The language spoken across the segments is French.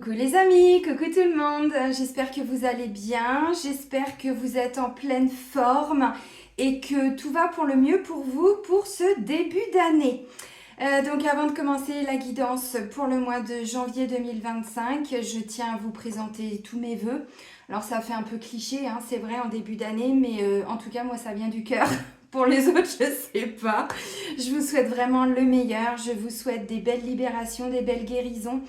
Coucou les amis, coucou tout le monde, j'espère que vous allez bien, j'espère que vous êtes en pleine forme et que tout va pour le mieux pour vous pour ce début d'année. Donc avant de commencer la guidance pour le mois de janvier 2025, je tiens à vous présenter tous mes vœux. Alors ça fait un peu cliché, hein, c'est vrai en début d'année, mais en tout cas moi ça vient du cœur. Pour les autres, je sais pas. Je vous souhaite vraiment le meilleur. Je vous souhaite des belles libérations, des belles guérisons,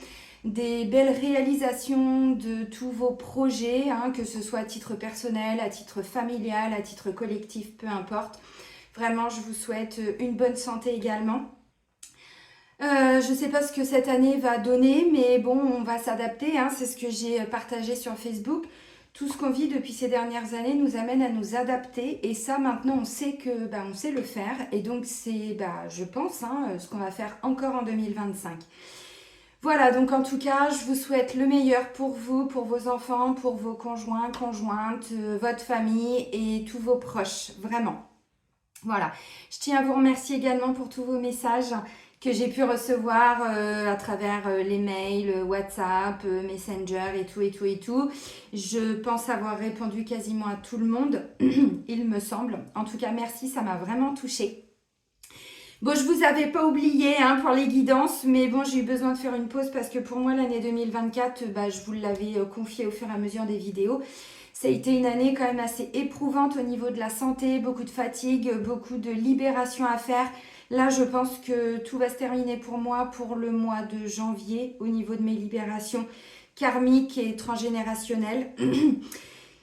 des belles réalisations de tous vos projets, hein, que ce soit à titre personnel, à titre familial, à titre collectif, peu importe. Vraiment, je vous souhaite une bonne santé également. Je ne sais pas ce que cette année va donner, mais bon, on va s'adapter, hein, c'est ce que j'ai partagé sur Facebook. Tout ce qu'on vit depuis ces dernières années nous amène à nous adapter et ça maintenant on sait on sait le faire et donc c'est je pense ce qu'on va faire encore en 2025. Voilà, donc en tout cas, je vous souhaite le meilleur pour vous, pour vos enfants, pour vos conjoints, conjointes, votre famille et tous vos proches, vraiment. Voilà, je tiens à vous remercier également pour tous vos messages que j'ai pu recevoir à travers les mails, WhatsApp, Messenger et tout, et tout, et tout. Je pense avoir répondu quasiment à tout le monde, il me semble. En tout cas, merci, ça m'a vraiment touchée. Bon, je vous avais pas oublié pour les guidances, mais bon, j'ai eu besoin de faire une pause parce que pour moi, l'année 2024, je vous l'avais confié au fur et à mesure des vidéos. Ça a été une année quand même assez éprouvante au niveau de la santé, beaucoup de fatigue, beaucoup de libération à faire. Là, je pense que tout va se terminer pour moi pour le mois de janvier au niveau de mes libérations karmiques et transgénérationnelles.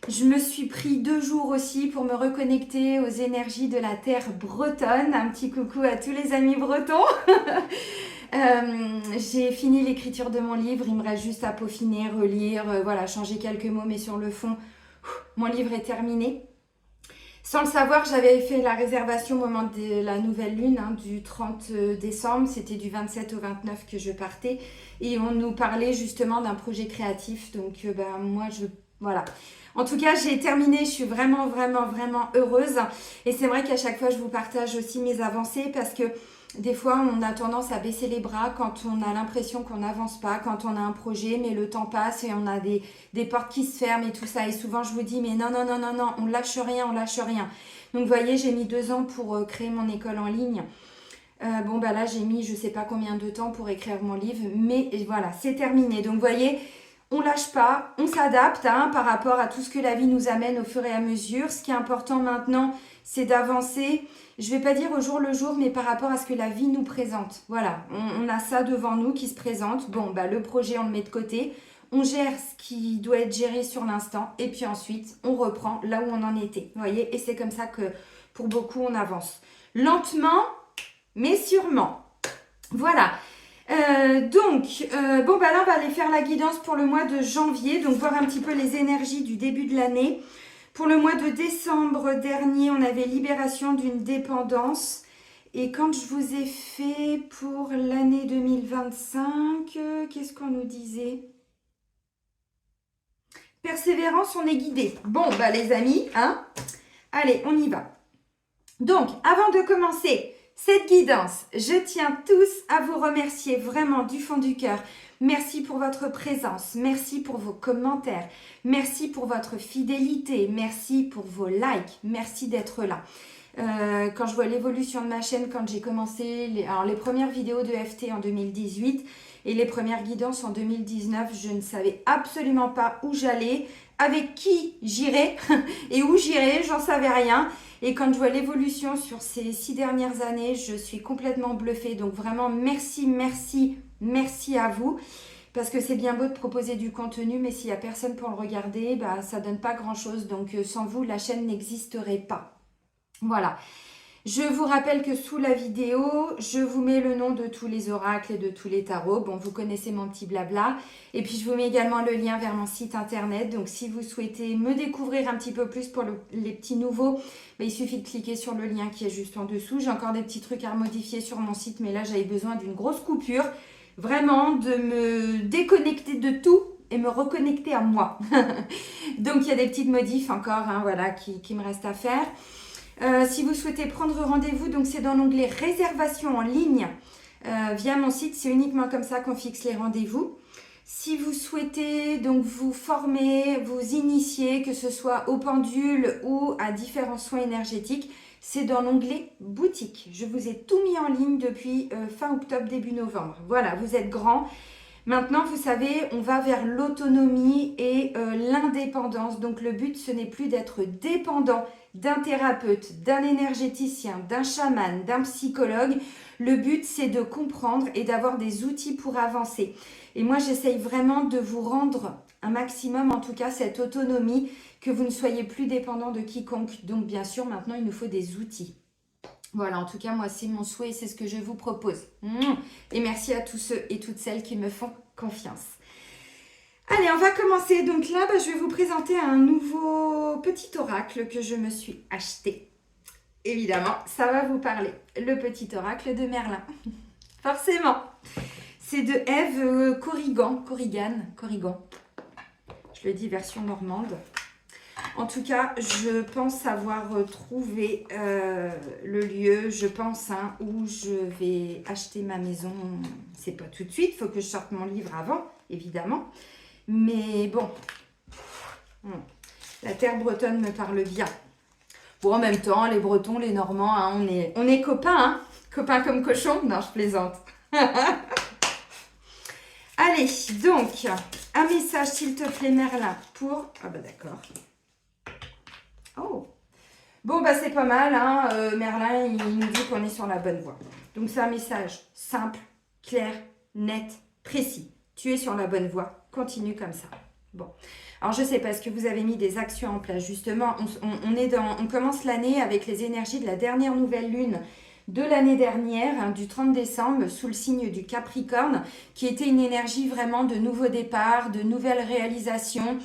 Je me suis pris 2 jours aussi pour me reconnecter aux énergies de la terre bretonne. Un petit coucou à tous les amis bretons. J'ai fini l'écriture de mon livre, il me reste juste à peaufiner, relire, changer quelques mots, mais sur le fond, mon livre est terminé. Sans le savoir, j'avais fait la réservation au moment de la nouvelle lune, du 30 décembre. C'était du 27 au 29 que je partais. Et on nous parlait justement d'un projet créatif. Donc, voilà. En tout cas, j'ai terminé. Je suis vraiment, vraiment, vraiment heureuse. Et c'est vrai qu'à chaque fois, je vous partage aussi mes avancées parce que des fois, on a tendance à baisser les bras quand on a l'impression qu'on n'avance pas, quand on a un projet, mais le temps passe et on a des portes qui se ferment et tout ça. Et souvent, je vous dis, mais non, non, non, non, non, on lâche rien, on lâche rien. Donc, vous voyez, j'ai mis 2 ans pour créer mon école en ligne. Là, j'ai mis je ne sais pas combien de temps pour écrire mon livre, mais voilà, c'est terminé. Donc, vous voyez, on lâche pas, on s'adapte par rapport à tout ce que la vie nous amène au fur et à mesure. Ce qui est important maintenant, c'est d'avancer. Je ne vais pas dire au jour le jour, mais par rapport à ce que la vie nous présente. Voilà, on a ça devant nous qui se présente. Le projet, on le met de côté. On gère ce qui doit être géré sur l'instant. Et puis ensuite, on reprend là où on en était. Vous voyez, et c'est comme ça que pour beaucoup, on avance. Lentement, mais sûrement. Voilà. Là, on va aller faire la guidance pour le mois de janvier. Donc, voir un petit peu les énergies du début de l'année. Pour le mois de décembre dernier, on avait libération d'une dépendance. Et quand je vous ai fait pour l'année 2025, qu'est-ce qu'on nous disait? Persévérance, on est guidé. Bon, les amis, allez, on y va. Donc, avant de commencer cette guidance, je tiens tous à vous remercier vraiment du fond du cœur. Merci pour votre présence, merci pour vos commentaires, merci pour votre fidélité, merci pour vos likes, merci d'être là. Quand je vois l'évolution de ma chaîne, quand j'ai commencé les premières vidéos de FT en 2018 et les premières guidances en 2019, je ne savais absolument pas où j'allais, avec qui j'irais et où j'irais, j'en savais rien. Et quand je vois l'évolution sur ces 6 dernières années, je suis complètement bluffée. Donc vraiment, merci, merci, merci à vous. Parce que c'est bien beau de proposer du contenu, mais s'il n'y a personne pour le regarder, ça ne donne pas grand-chose. Donc sans vous, la chaîne n'existerait pas. Voilà. Je vous rappelle que sous la vidéo, je vous mets le nom de tous les oracles et de tous les tarots. Bon, vous connaissez mon petit blabla. Et puis, je vous mets également le lien vers mon site internet. Donc, si vous souhaitez me découvrir un petit peu plus pour les petits nouveaux, il suffit de cliquer sur le lien qui est juste en dessous. J'ai encore des petits trucs à modifier sur mon site, mais là, j'avais besoin d'une grosse coupure. Vraiment, de me déconnecter de tout et me reconnecter à moi. Donc, il y a des petites modifs encore qui me restent à faire. Si vous souhaitez prendre rendez-vous, donc c'est dans l'onglet réservation en ligne via mon site, c'est uniquement comme ça qu'on fixe les rendez-vous. Si vous souhaitez donc vous former, vous initier, que ce soit au pendule ou à différents soins énergétiques, c'est dans l'onglet boutique. Je vous ai tout mis en ligne depuis fin octobre, début novembre. Voilà, vous êtes grands. Maintenant, vous savez, on va vers l'autonomie et l'indépendance. Donc le but, ce n'est plus d'être dépendant d'un thérapeute, d'un énergéticien, d'un chaman, d'un psychologue. Le but, c'est de comprendre et d'avoir des outils pour avancer. Et moi, j'essaye vraiment de vous rendre un maximum, en tout cas, cette autonomie, que vous ne soyez plus dépendant de quiconque. Donc, bien sûr, maintenant, il nous faut des outils. Voilà, en tout cas, moi, c'est mon souhait et c'est ce que je vous propose. Et merci à tous ceux et toutes celles qui me font confiance. Allez, on va commencer. Donc là, je vais vous présenter un nouveau petit oracle que je me suis acheté. Évidemment, ça va vous parler. Le petit oracle de Merlin. Forcément. C'est de Ève Corrigan. Je le dis version normande. En tout cas, je pense avoir trouvé le lieu, je pense, où je vais acheter ma maison. C'est pas tout de suite, il faut que je sorte mon livre avant, évidemment. Mais bon, la terre bretonne me parle bien. Bon, en même temps, les Bretons, les Normands, on est copains, copains comme cochons. Non, je plaisante. Allez, donc, un message, s'il te plaît, Merlin, pour... Ah bah d'accord. Oh, bon, c'est pas mal, Merlin, il nous dit qu'on est sur la bonne voie. Donc, c'est un message simple, clair, net, précis. Tu es sur la bonne voie, continue comme ça. Bon, alors je sais pas, est-ce que vous avez mis des actions en place? Justement, on commence l'année avec les énergies de la dernière nouvelle lune de l'année dernière, du 30 décembre, sous le signe du Capricorne, qui était une énergie vraiment de nouveau départ, de nouvelles réalisations.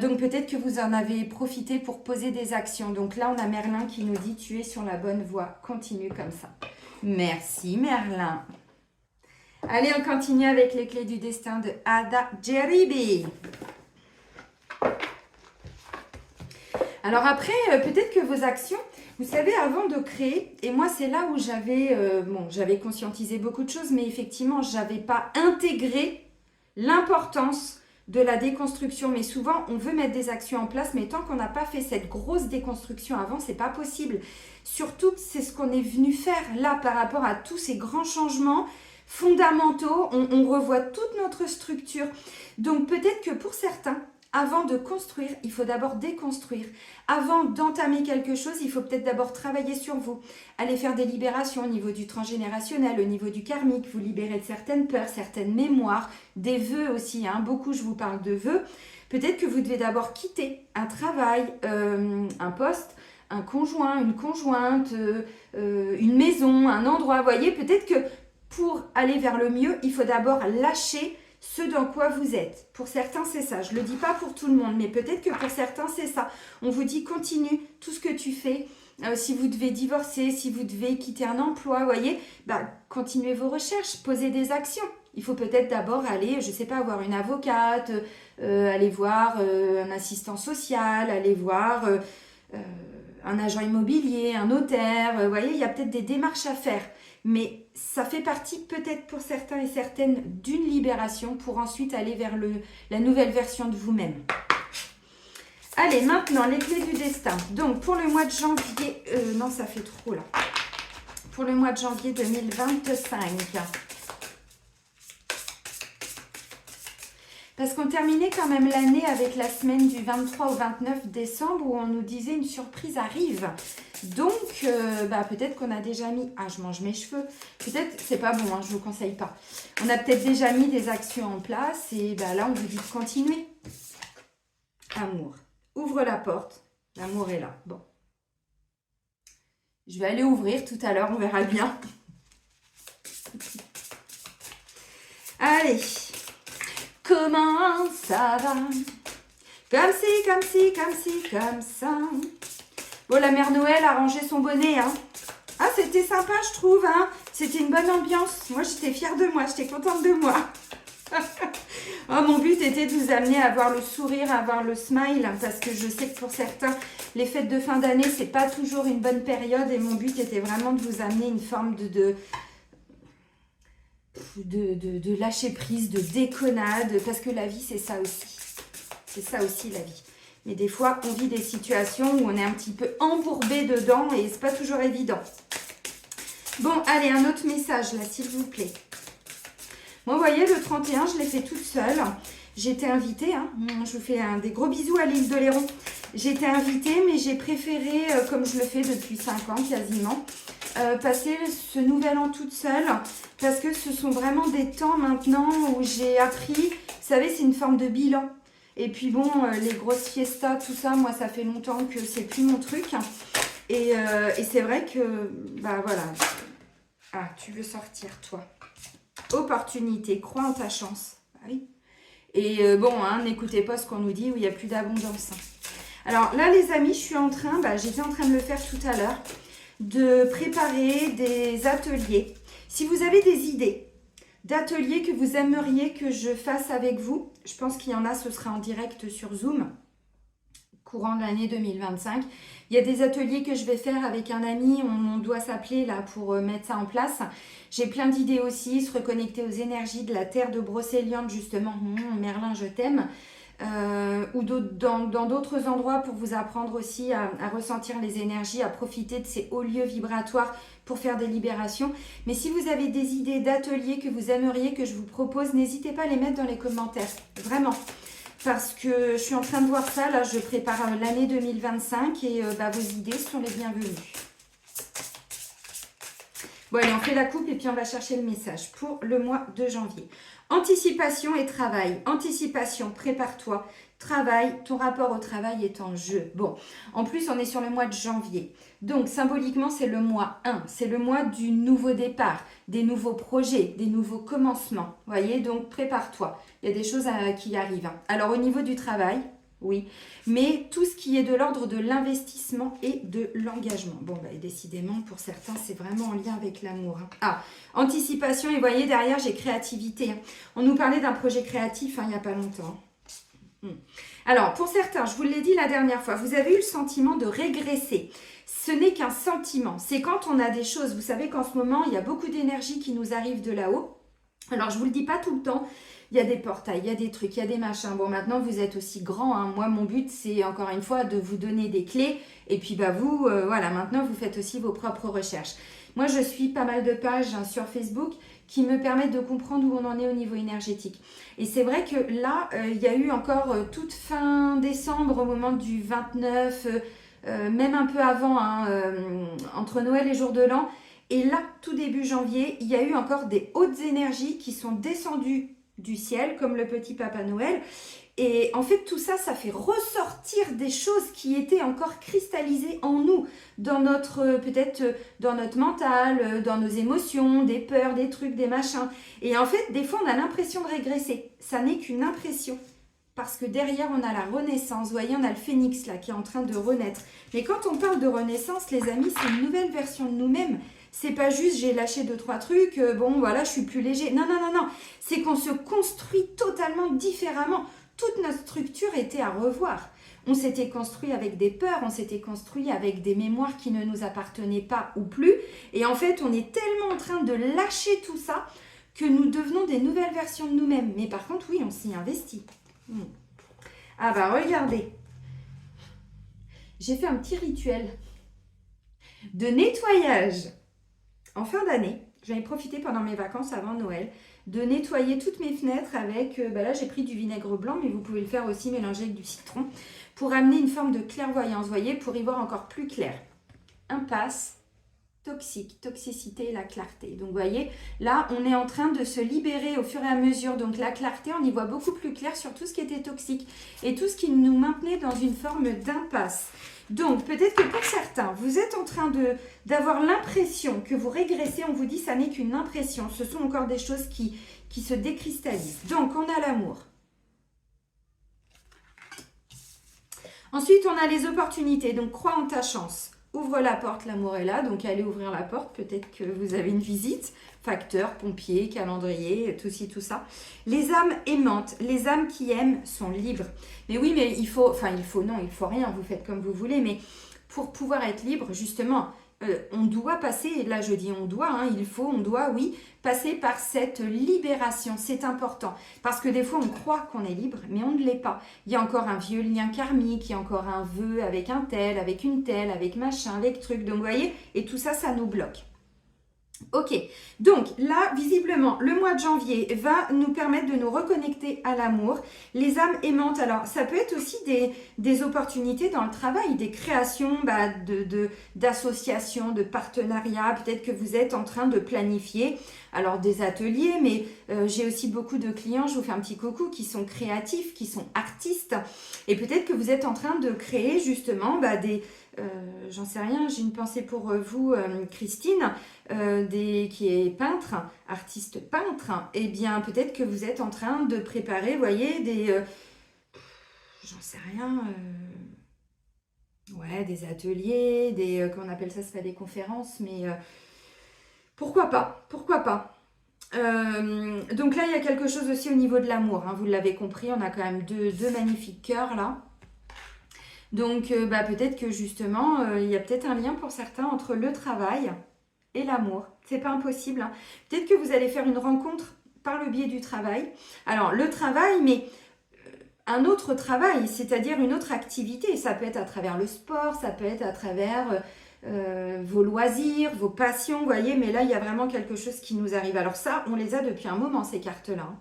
Donc peut-être que vous en avez profité pour poser des actions. Donc là, on a Merlin qui nous dit « Tu es sur la bonne voie, continue comme ça ». Merci Merlin. Allez, on continue avec les clés du destin de Ada Jeribi. Alors après, peut-être que vos actions, vous savez, avant de créer, et moi c'est là où j'avais conscientisé beaucoup de choses, mais effectivement, je n'avais pas intégré l'importance de la déconstruction. Mais souvent, on veut mettre des actions en place, mais tant qu'on n'a pas fait cette grosse déconstruction avant, c'est pas possible. Surtout que c'est ce qu'on est venu faire là par rapport à tous ces grands changements fondamentaux. On revoit toute notre structure. Donc peut-être que pour certains, avant de construire, il faut d'abord déconstruire. Avant d'entamer quelque chose, il faut peut-être d'abord travailler sur vous. Aller faire des libérations au niveau du transgénérationnel, au niveau du karmique, vous libérer de certaines peurs, certaines mémoires, des vœux aussi. Beaucoup, je vous parle de vœux. Peut-être que vous devez d'abord quitter un travail, un poste, un conjoint, une conjointe, une maison, un endroit. Vous voyez, peut-être que pour aller vers le mieux, il faut d'abord lâcher ce dans quoi vous êtes. Pour certains, c'est ça. Je ne le dis pas pour tout le monde, mais peut-être que pour certains, c'est ça. On vous dit, continue tout ce que tu fais. Si vous devez divorcer, si vous devez quitter un emploi, vous voyez, continuez vos recherches, posez des actions. Il faut peut-être d'abord aller, je ne sais pas, voir une avocate, aller voir un assistant social, aller voir un agent immobilier, un notaire. Vous voyez, il y a peut-être des démarches à faire. Mais ça fait partie peut-être pour certains et certaines d'une libération pour ensuite aller vers la nouvelle version de vous-même. Allez, maintenant, les clés du destin. Donc, pour le mois de janvier... non, ça fait trop, là. Pour le mois de janvier 2025. Parce qu'on terminait quand même l'année avec la semaine du 23 au 29 décembre où on nous disait une surprise arrive. Donc, peut-être qu'on a déjà mis... Ah, je mange mes cheveux. Peut-être, c'est pas bon, je ne vous conseille pas. On a peut-être déjà mis des actions en place et là, on vous dit de continuer. Amour. Ouvre la porte. L'amour est là. Bon. Je vais aller ouvrir tout à l'heure, on verra bien. Allez. Comment ça va? Comme si, comme si, comme si, comme ça. Bon, la mère Noël a rangé son bonnet, Ah, c'était sympa, je trouve, C'était une bonne ambiance. Moi, j'étais fière de moi, j'étais contente de moi. Mon but était de vous amener à avoir le sourire, à avoir le smile, parce que je sais que pour certains, les fêtes de fin d'année, c'est pas toujours une bonne période, et mon but était vraiment de vous amener une forme de lâcher prise, de déconnade, parce que la vie, c'est ça aussi. C'est ça aussi, la vie. Mais des fois, on vit des situations où on est un petit peu embourbé dedans et c'est pas toujours évident. Bon, allez, un autre message, là, s'il vous plaît. Moi, vous voyez, le 31, je l'ai fait toute seule. J'étais invitée, hein, je vous fais des gros bisous à l'île d'Oléron. J'étais invitée, mais j'ai préféré, comme je le fais depuis 5 ans quasiment, passer ce nouvel an toute seule. Parce que ce sont vraiment des temps maintenant où j'ai appris, vous savez, c'est une forme de bilan. Et puis bon, les grosses fiestas, tout ça, moi, ça fait longtemps que c'est plus mon truc. Et c'est vrai que, bah voilà. Ah, tu veux sortir, toi. Opportunité, crois en ta chance. Ah oui. Et bon, hein, n'écoutez pas ce qu'on nous dit où il n'y a plus d'abondance. Alors là, les amis, je suis en train, j'étais en train de le faire tout à l'heure, de préparer des ateliers. Si vous avez des idées d'ateliers que vous aimeriez que je fasse avec vous, je pense qu'il y en a, ce sera en direct sur Zoom, courant de l'année 2025. Il y a des ateliers que je vais faire avec un ami, on doit s'appeler là pour mettre ça en place. J'ai plein d'idées aussi, se reconnecter aux énergies de la terre de Brocéliande, justement, Merlin, je t'aime. Ou dans d'autres endroits pour vous apprendre aussi à ressentir les énergies, à profiter de ces hauts lieux vibratoires pour faire des libérations. Mais si vous avez des idées d'ateliers que vous aimeriez que je vous propose, n'hésitez pas à les mettre dans les commentaires, vraiment. Parce que je suis en train de voir ça, là je prépare l'année 2025 et vos idées sont les bienvenues. Bon allez, on fait la coupe et puis on va chercher le message pour le mois de janvier. Anticipation et travail. Anticipation, prépare-toi. Travail, ton rapport au travail est en jeu. Bon, en plus, on est sur le mois de janvier. Donc, symboliquement, c'est le mois 1. C'est le mois du nouveau départ, des nouveaux projets, des nouveaux commencements. Vous voyez, donc prépare-toi. Il y a des choses qui arrivent. Alors, au niveau du travail, oui, mais tout ce qui est de l'ordre de l'investissement et de l'engagement. Bon, décidément, pour certains, c'est vraiment en lien avec l'amour. Ah, anticipation, et vous voyez, derrière, j'ai créativité. On nous parlait d'un projet créatif il n'y a pas longtemps. Alors, pour certains, je vous l'ai dit la dernière fois, vous avez eu le sentiment de régresser. Ce n'est qu'un sentiment. C'est quand on a des choses, vous savez qu'en ce moment, il y a beaucoup d'énergie qui nous arrive de là-haut. Alors, je ne vous le dis pas tout le temps. Il y a des portails, il y a des trucs, il y a des machins. Bon, maintenant, vous êtes aussi grand. Hein. Moi, mon but, c'est encore une fois de vous donner des clés. Et puis, vous, voilà, maintenant, vous faites aussi vos propres recherches. Moi, je suis pas mal de pages sur Facebook qui me permettent de comprendre où on en est au niveau énergétique. Et c'est vrai que là, il y a eu encore toute fin décembre, au moment du 29, même un peu avant, entre Noël et Jour de l'An. Et là, tout début janvier, il y a eu encore des hautes énergies qui sont descendues du ciel, comme le petit Papa Noël. Et en fait, tout ça, ça fait ressortir des choses qui étaient encore cristallisées en nous, dans notre, peut-être dans notre mental, dans nos émotions, des peurs, des trucs, des machins. Et en fait, des fois, on a l'impression de régresser. Ça n'est qu'une impression. Parce que derrière, on a la renaissance. Vous voyez, on a le phénix là, qui est en train de renaître. Mais quand on parle de renaissance, les amis, c'est une nouvelle version de nous-mêmes. C'est pas juste j'ai lâché 2-3 trucs, bon voilà, je suis plus léger. Non, non, non, non. C'est qu'on se construit totalement différemment. Toute notre structure était à revoir. On s'était construit avec des peurs, on s'était construit avec des mémoires qui ne nous appartenaient pas ou plus. Et en fait, on est tellement en train de lâcher tout ça que nous devenons des nouvelles versions de nous-mêmes. Mais par contre, oui, on s'y investit. Ah regardez. J'ai fait un petit rituel de nettoyage en fin d'année. J'en ai profité pendant mes vacances avant Noël de nettoyer toutes mes fenêtres avec, là j'ai pris du vinaigre blanc, mais vous pouvez le faire aussi mélanger avec du citron pour amener une forme de clairvoyance, vous voyez, pour y voir encore plus clair. Impasse, toxique, toxicité et la clarté. Donc vous voyez, là on est en train de se libérer au fur et à mesure. Donc la clarté, on y voit beaucoup plus clair sur tout ce qui était toxique et tout ce qui nous maintenait dans une forme d'impasse. Donc, peut-être que pour certains, vous êtes en train d'avoir l'impression que vous régressez. On vous dit, ça n'est qu'une impression. Ce sont encore des choses qui se décristallisent. Donc, on a l'amour. Ensuite, on a les opportunités. Donc, crois en ta chance. Ouvre la porte, l'amour est là. Donc, allez ouvrir la porte. Peut-être que vous avez une visite. Facteur, pompier, calendrier, tout ci, tout ça. Les âmes aimantes, les âmes qui aiment sont libres. Mais oui, mais il faut rien, vous faites comme vous voulez. Mais pour pouvoir être libre, justement, on doit passer, et là je dis on doit, hein, il faut, on doit, oui, passer par cette libération. C'est important. Parce que des fois, on croit qu'on est libre, mais on ne l'est pas. Il y a encore un vieux lien karmique, il y a encore un vœu avec un tel, avec une telle, avec machin, avec truc. Donc, vous voyez, et tout ça, ça nous bloque. Ok, donc là, visiblement, le mois de janvier va nous permettre de nous reconnecter à l'amour. Les âmes aimantes, alors ça peut être aussi des opportunités dans le travail, des créations d'associations, de partenariats. Peut-être que vous êtes en train de planifier, alors des ateliers, mais j'ai aussi beaucoup de clients, je vous fais un petit coucou, qui sont créatifs, qui sont artistes. Et peut-être que vous êtes en train de créer justement j'en sais rien, j'ai une pensée pour vous, Christine, qui est peintre, artiste peintre. Eh bien, peut-être que vous êtes en train de préparer, vous voyez, j'en sais rien, ouais, des ateliers, comment on appelle ça, c'est pas des conférences, mais pourquoi pas, pourquoi pas. Donc là, il y a quelque chose aussi au niveau de l'amour, hein, vous l'avez compris, on a quand même deux magnifiques cœurs là. Donc, peut-être que justement, il y a peut-être un lien pour certains entre le travail et l'amour. C'est pas impossible, hein. Peut-être que vous allez faire une rencontre par le biais du travail. Alors, le travail, mais un autre travail, c'est-à-dire une autre activité. Ça peut être à travers le sport, ça peut être à travers vos loisirs, vos passions, vous voyez. Mais là, il y a vraiment quelque chose qui nous arrive. Alors ça, on les a depuis un moment, ces cartes-là, hein.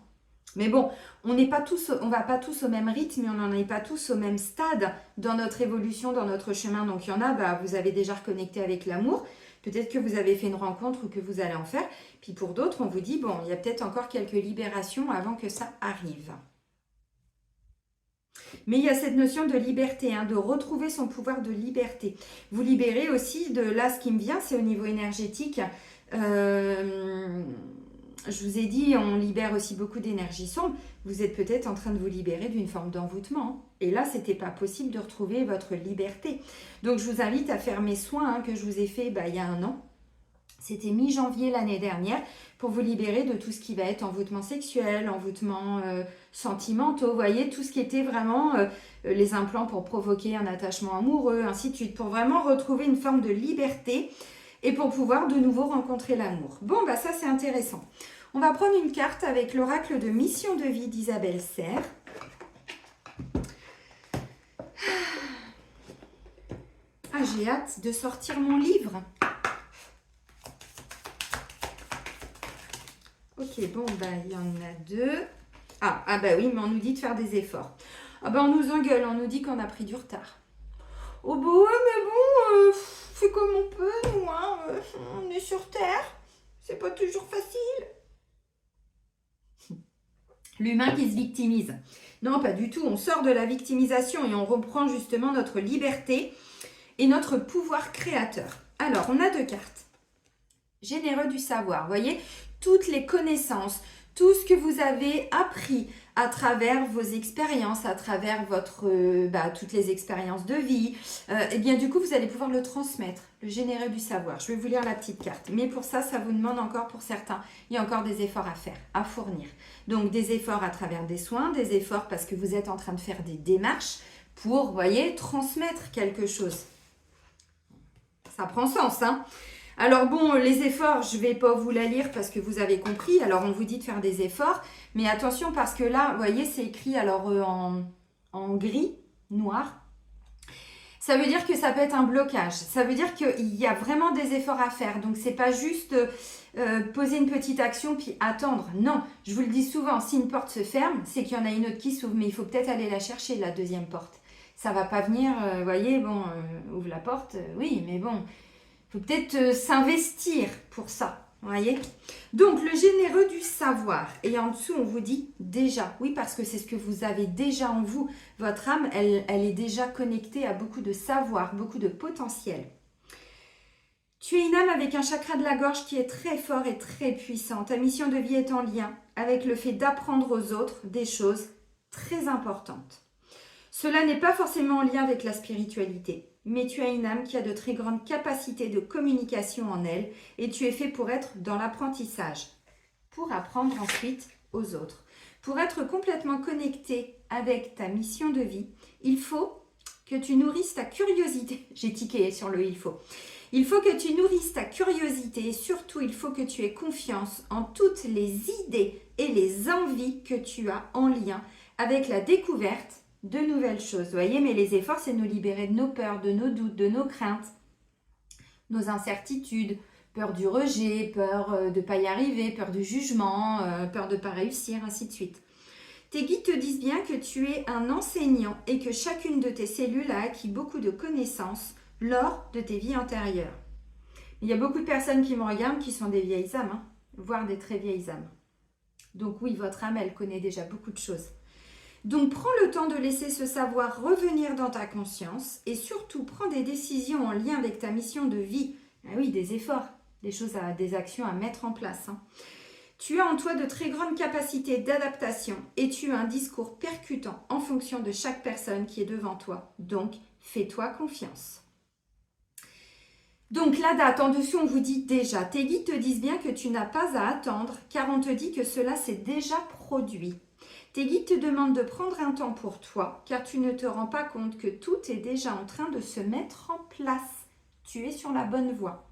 Mais bon, on va pas tous au même rythme et on n'en est pas tous au même stade dans notre évolution, dans notre chemin. Donc il y en a, vous avez déjà reconnecté avec l'amour. Peut-être que vous avez fait une rencontre ou que vous allez en faire. Puis pour d'autres, on vous dit, bon, il y a peut-être encore quelques libérations avant que ça arrive. Mais il y a cette notion de liberté, hein, de retrouver son pouvoir de liberté. Vous libérez aussi de, là, ce qui me vient, c'est au niveau énergétique. Je vous ai dit, on libère aussi beaucoup d'énergie sombre. Vous êtes peut-être en train de vous libérer d'une forme d'envoûtement. Et là, c'était pas possible de retrouver votre liberté. Donc, je vous invite à faire mes soins que je vous ai fait il y a un an. C'était mi-janvier l'année dernière pour vous libérer de tout ce qui va être envoûtement sexuel, envoûtement sentimentaux. Vous voyez, tout ce qui était vraiment les implants pour provoquer un attachement amoureux, ainsi de suite. Pour vraiment retrouver une forme de liberté et pour pouvoir de nouveau rencontrer l'amour. Bon, ça c'est intéressant. On va prendre une carte avec l'oracle de mission de vie d'Isabelle Serre. Ah, j'ai hâte de sortir mon livre. Ok, bon, il y en a deux. Oui, mais on nous dit de faire des efforts. On nous engueule, on nous dit qu'on a pris du retard. Oh, mais bon, fait comme on peut, nous, hein. On est sur Terre. C'est pas toujours facile. L'humain qui se victimise. Non, pas du tout. On sort de la victimisation et on reprend justement notre liberté et notre pouvoir créateur. Alors, on a deux cartes. Généreux du savoir. Vous voyez, toutes les connaissances, tout ce que vous avez appris à travers vos expériences, à travers toutes les expériences de vie, et bien du coup, vous allez pouvoir le transmettre, le généreux du savoir. Je vais vous lire la petite carte. Mais pour ça, ça vous demande encore pour certains, il y a encore des efforts à faire, à fournir. Donc, des efforts à travers des soins, des efforts parce que vous êtes en train de faire des démarches pour, vous voyez, transmettre quelque chose. Ça prend sens, hein. Alors bon, les efforts, je ne vais pas vous la lire parce que vous avez compris. Alors, on vous dit de faire des efforts. Mais attention parce que là, vous voyez, c'est écrit alors en gris, noir. Ça veut dire que ça peut être un blocage. Ça veut dire qu'il y a vraiment des efforts à faire. Donc, c'est pas juste poser une petite action puis attendre. Non, je vous le dis souvent, si une porte se ferme, c'est qu'il y en a une autre qui s'ouvre. Mais il faut peut-être aller la chercher, la deuxième porte. Ça va pas venir, vous voyez, ouvre la porte. Oui, mais bon... Il faut peut-être s'investir pour ça, vous voyez. Donc, le généreux du savoir. Et en dessous, on vous dit déjà. Oui, parce que c'est ce que vous avez déjà en vous. Votre âme, elle est déjà connectée à beaucoup de savoir, beaucoup de potentiel. Tu es une âme avec un chakra de la gorge qui est très fort et très puissant. Ta mission de vie est en lien avec le fait d'apprendre aux autres des choses très importantes. Cela n'est pas forcément en lien avec la spiritualité. Mais tu as une âme qui a de très grandes capacités de communication en elle et tu es fait pour être dans l'apprentissage, pour apprendre ensuite aux autres. Pour être complètement connecté avec ta mission de vie, il faut que tu nourrisses ta curiosité. J'ai tiqué sur le il faut. Il faut que tu nourrisses ta curiosité et surtout, il faut que tu aies confiance en toutes les idées et les envies que tu as en lien avec la découverte de nouvelles choses. Vous voyez, mais les efforts, c'est nous libérer de nos peurs, de nos doutes, de nos craintes, nos incertitudes, peur du rejet, peur de ne pas y arriver, peur du jugement, peur de ne pas réussir, ainsi de suite. Tes guides te disent bien que tu es un enseignant et que chacune de tes cellules a acquis beaucoup de connaissances lors de tes vies antérieures. Il y a beaucoup de personnes qui me regardent qui sont des vieilles âmes, hein, voire des très vieilles âmes. Donc oui, votre âme, elle connaît déjà beaucoup de choses. Donc prends le temps de laisser ce savoir revenir dans ta conscience et surtout prends des décisions en lien avec ta mission de vie. Ah oui, des efforts, des actions à mettre en place. Hein. Tu as en toi de très grandes capacités d'adaptation et tu as un discours percutant en fonction de chaque personne qui est devant toi. Donc, fais-toi confiance. Donc, la date, en dessous, on vous dit déjà, tes guides te disent bien que tu n'as pas à attendre car on te dit que cela s'est déjà produit. Tes guides te demandent de prendre un temps pour toi car tu ne te rends pas compte que tout est déjà en train de se mettre en place. Tu es sur la bonne voie.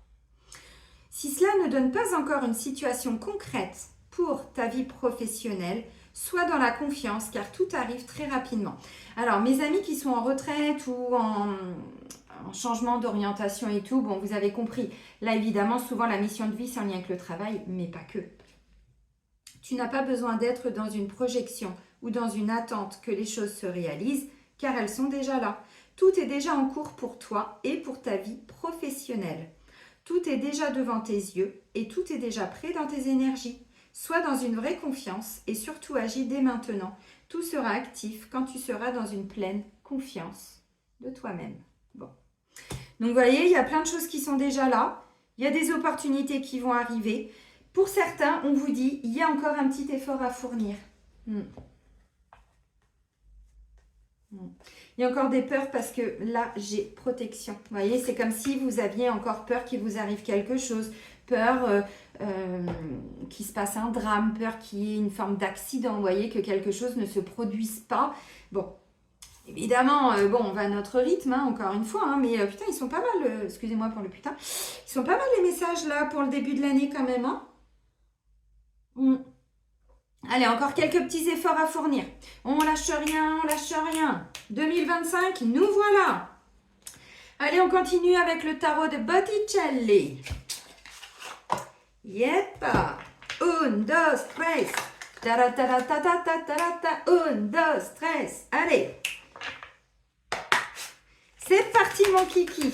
Si cela ne donne pas encore une situation concrète pour ta vie professionnelle, sois dans la confiance car tout arrive très rapidement. Alors, mes amis qui sont en retraite ou en changement d'orientation et tout, bon, vous avez compris. Là, évidemment, souvent, la mission de vie, c'est en lien avec le travail, mais pas que. Tu n'as pas besoin d'être dans une projection ou dans une attente que les choses se réalisent car elles sont déjà là. Tout est déjà en cours pour toi et pour ta vie professionnelle. Tout est déjà devant tes yeux et tout est déjà prêt dans tes énergies. Sois dans une vraie confiance et surtout agis dès maintenant. Tout sera actif quand tu seras dans une pleine confiance de toi-même. Bon. Donc, vous voyez, il y a plein de choses qui sont déjà là. Il y a des opportunités qui vont arriver. Pour certains, on vous dit, il y a encore un petit effort à fournir. Il y a encore des peurs parce que là, j'ai protection. Vous voyez, c'est comme si vous aviez encore peur qu'il vous arrive quelque chose. Peur qu'il se passe un drame, peur qu'il y ait une forme d'accident. Vous voyez, que quelque chose ne se produise pas. Bon, évidemment, on va à notre rythme, hein, encore une fois. Hein, mais putain, ils sont pas mal, excusez-moi pour le putain. Ils sont pas mal les messages là pour le début de l'année quand même. Hein. Allez, encore quelques petits efforts à fournir. On lâche rien, on lâche rien. 2025, nous voilà. Allez, on continue avec le tarot de Botticelli. Yep. Un, dos, tres. Un, dos, tres. Allez. C'est parti, mon kiki.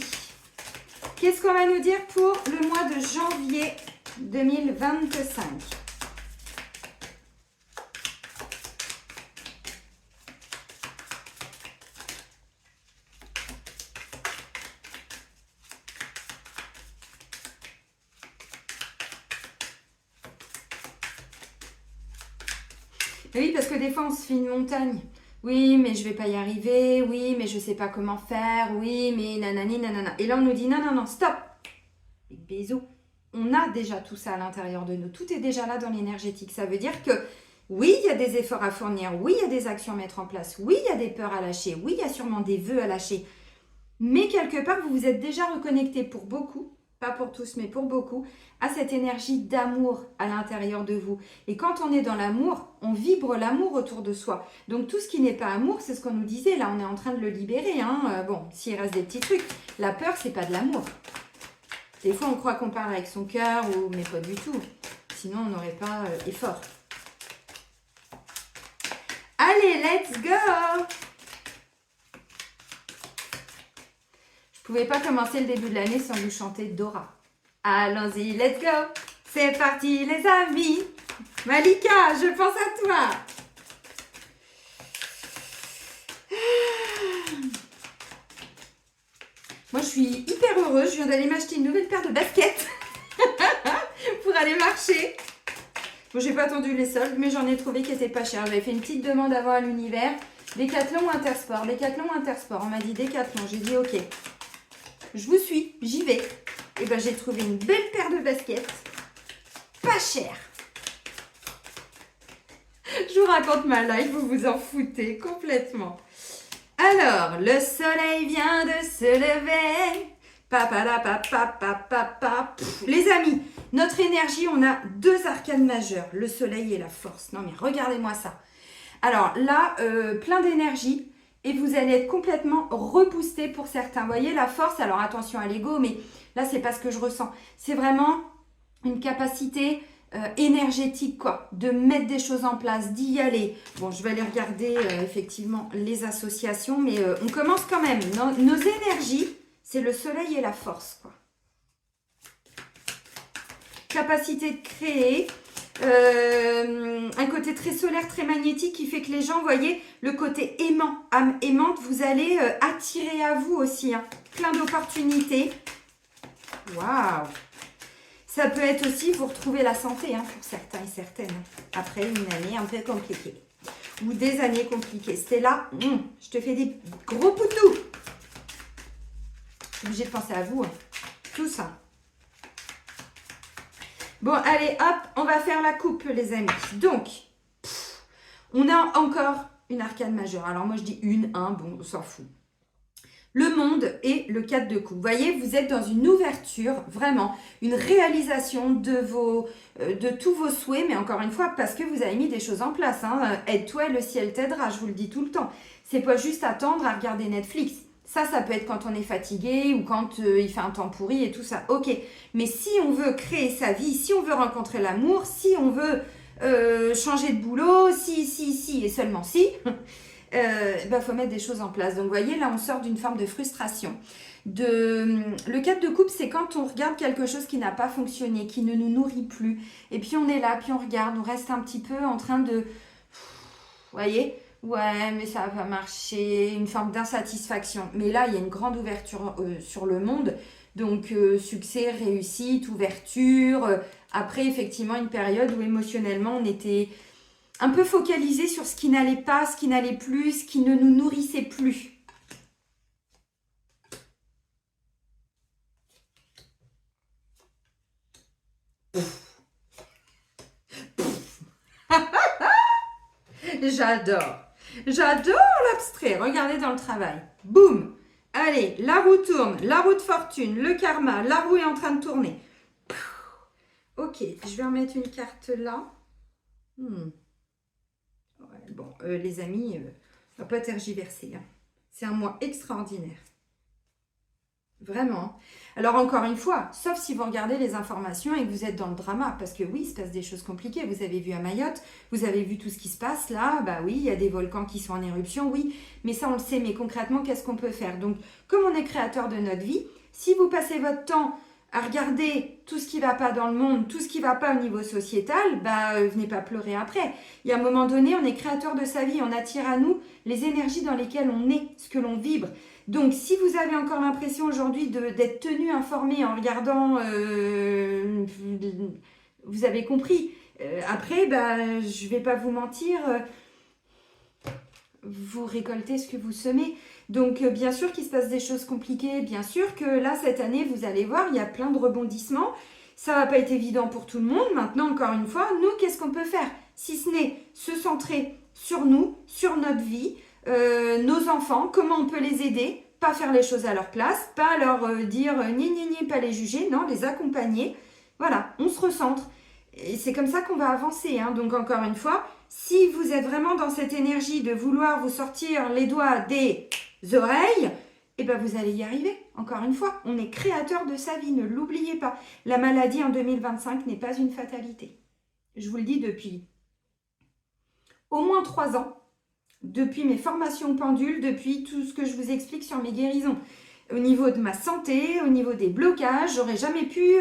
Qu'est-ce qu'on va nous dire pour le mois de janvier 2025 ? Oui, parce que des fois, on se fait une montagne. Oui, mais je vais pas y arriver. Oui, mais je sais pas comment faire. Oui, mais nanani, nanana. Et là, on nous dit non, non, non, stop. Et bisous. On a déjà tout ça à l'intérieur de nous. Tout est déjà là dans l'énergétique. Ça veut dire que oui, il y a des efforts à fournir. Oui, il y a des actions à mettre en place. Oui, il y a des peurs à lâcher. Oui, il y a sûrement des vœux à lâcher. Mais quelque part, vous vous êtes déjà reconnecté pour beaucoup, pas pour tous, mais pour beaucoup, à cette énergie d'amour à l'intérieur de vous. Et quand on est dans l'amour, on vibre l'amour autour de soi. Donc tout ce qui n'est pas amour, c'est ce qu'on nous disait. Là, on est en train de le libérer. Hein. Bon, s'il reste des petits trucs. La peur, c'est pas de l'amour. Des fois, on croit qu'on parle avec son cœur, mais pas du tout. Sinon, on n'aurait pas effort. Allez, let's go! Je pouvais pas commencer le début de l'année sans vous chanter Dora. Allons-y, let's go! C'est parti, les amis! Malika, je pense à toi! Moi, je suis hyper heureuse. Je viens d'aller m'acheter une nouvelle paire de baskets pour aller marcher. Bon, j'ai pas attendu les soldes, mais j'en ai trouvé qui étaient pas chers. J'avais fait une petite demande avant à l'univers. Décathlon ou Intersport? Décathlon ou Intersport? On m'a dit Décathlon. J'ai dit OK. Je vous suis, j'y vais. Et ben j'ai trouvé une belle paire de baskets. Pas chère. Je vous raconte ma life, vous vous en foutez complètement. Alors, le soleil vient de se lever. Les amis, notre énergie, on a deux arcanes majeures, le soleil et la force. Non mais regardez-moi ça. Alors là, plein d'énergie et vous allez être complètement reboosté pour certains. Vous voyez la force, alors attention à l'ego, mais là c'est pas ce que je ressens. C'est vraiment une capacité énergétique quoi, de mettre des choses en place, d'y aller. Bon, je vais aller regarder effectivement les associations, mais on commence quand même. Nos énergies, c'est le soleil et la force quoi. Capacité de créer, un côté très solaire, très magnétique qui fait que les gens, vous voyez, le côté aimant, âme aimante, vous allez attirer à vous aussi, hein, plein d'opportunités. Waouh! Ça peut être aussi, vous retrouvez la santé, hein, pour certains et certaines, après une année un peu compliquée. Ou des années compliquées. Stella, je te fais des gros poutous. Je suis obligée de penser à vous, hein. Tout ça. Bon, allez, hop, on va faire la coupe, les amis. Donc, on a encore une arcane majeure. Alors, moi, je dis bon, on s'en fout. Le monde et le 4 de coupe. Vous voyez, vous êtes dans une ouverture, vraiment, une réalisation de tous vos souhaits, mais encore une fois, parce que vous avez mis des choses en place. Hein. Aide-toi et le ciel t'aidera, je vous le dis tout le temps. C'est pas juste attendre à regarder Netflix. Ça peut être quand on est fatigué ou quand il fait un temps pourri et tout ça. Ok, mais si on veut créer sa vie, si on veut rencontrer l'amour, si on veut changer de boulot, si et seulement si, faut mettre des choses en place. Donc, vous voyez, là, on sort d'une forme de frustration. Le 4 de coupe, c'est quand on regarde quelque chose qui n'a pas fonctionné, qui ne nous nourrit plus. Et puis, on est là, puis on regarde, on reste un petit peu en train de... Vous voyez ? Ouais, mais ça va pas marcher, une forme d'insatisfaction. Mais là, il y a une grande ouverture sur le monde. Donc, succès, réussite, ouverture. Après, effectivement, une période où émotionnellement, on était un peu focalisé sur ce qui n'allait pas, ce qui n'allait plus, ce qui ne nous nourrissait plus. J'adore. J'adore l'abstrait. Regardez dans le travail. Boum. Allez, la roue tourne. La roue de fortune, le karma. La roue est en train de tourner. Ok, je vais en mettre une carte là. Ouais, bon, les amis, on va pas tergiverser. Hein. C'est un mois extraordinaire. Vraiment. Alors encore une fois, sauf si vous regardez les informations et que vous êtes dans le drama, parce que oui, il se passe des choses compliquées. Vous avez vu à Mayotte, vous avez vu tout ce qui se passe là, bah oui, il y a des volcans qui sont en éruption, oui, mais ça on le sait, mais concrètement, qu'est-ce qu'on peut faire? Donc, comme on est créateur de notre vie, si vous passez votre temps à regarder tout ce qui ne va pas dans le monde, tout ce qui ne va pas au niveau sociétal, venez pas pleurer après. Il y a un moment donné, on est créateur de sa vie, on attire à nous les énergies dans lesquelles on est, ce que l'on vibre. Donc, si vous avez encore l'impression aujourd'hui d'être tenu informé en regardant, vous avez compris. Après, je ne vais pas vous mentir, vous récoltez ce que vous semez. Donc, bien sûr qu'il se passe des choses compliquées. Bien sûr que là, cette année, vous allez voir, il y a plein de rebondissements. Ça va pas être évident pour tout le monde. Maintenant, encore une fois, nous, qu'est-ce qu'on peut faire? Si ce n'est se centrer sur nous, sur notre vie, nos enfants, comment on peut les aider, pas faire les choses à leur place, pas leur dire ni, pas les juger, non, les accompagner. Voilà, on se recentre. Et c'est comme ça qu'on va avancer. Hein. Donc encore une fois, si vous êtes vraiment dans cette énergie de vouloir vous sortir les doigts des oreilles, vous allez y arriver. Encore une fois, on est créateur de sa vie, ne l'oubliez pas. La maladie en 2025 n'est pas une fatalité. Je vous le dis depuis au moins 3 ans. Depuis mes formations pendules, depuis tout ce que je vous explique sur mes guérisons. Au niveau de ma santé, au niveau des blocages, j'aurais jamais pu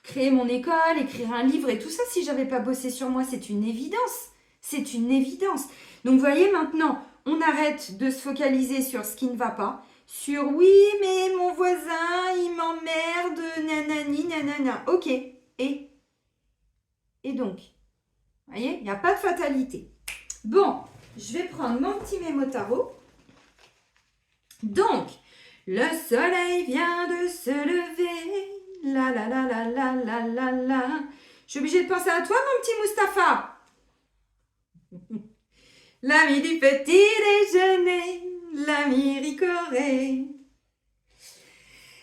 créer mon école, écrire un livre et tout ça si j'avais pas bossé sur moi. C'est une évidence. C'est une évidence. Donc, vous voyez, maintenant, on arrête de se focaliser sur ce qui ne va pas. Sur « oui, mais mon voisin, il m'emmerde, nanani, nanana ». Ok. Et donc, vous voyez, il n'y a pas de fatalité. Bon, je vais prendre mon petit mémo tarot. Donc, le soleil vient de se lever. La la la la la la la la. Je suis obligée de penser à toi, mon petit Mustapha. L'ami du petit déjeuner, l'ami Ricoré.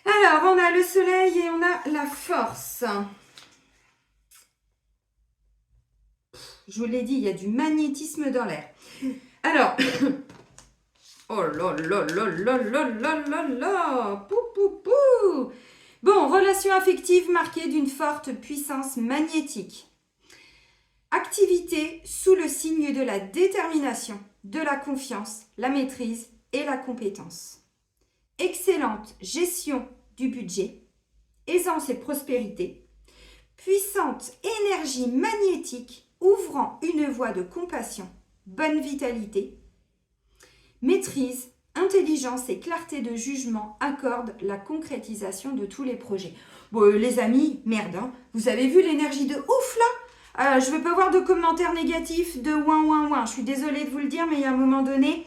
Alors, on a le soleil et on a la force. Je vous l'ai dit, il y a du magnétisme dans l'air. Alors, oh là là là là là là là là, pou pou pou. Bon, relation affective marquée d'une forte puissance magnétique. Activité sous le signe de la détermination, de la confiance, la maîtrise et la compétence. Excellente gestion du budget, aisance et prospérité. Puissante énergie magnétique ouvrant une voie de compassion, bonne vitalité. Maîtrise, intelligence et clarté de jugement accordent la concrétisation de tous les projets. Bon, les amis, merde, hein, vous avez vu l'énergie de ouf là? Je ne veux pas voir de commentaires négatifs, de ouin ouin ouin. Je suis désolée de vous le dire, mais il y a un moment donné,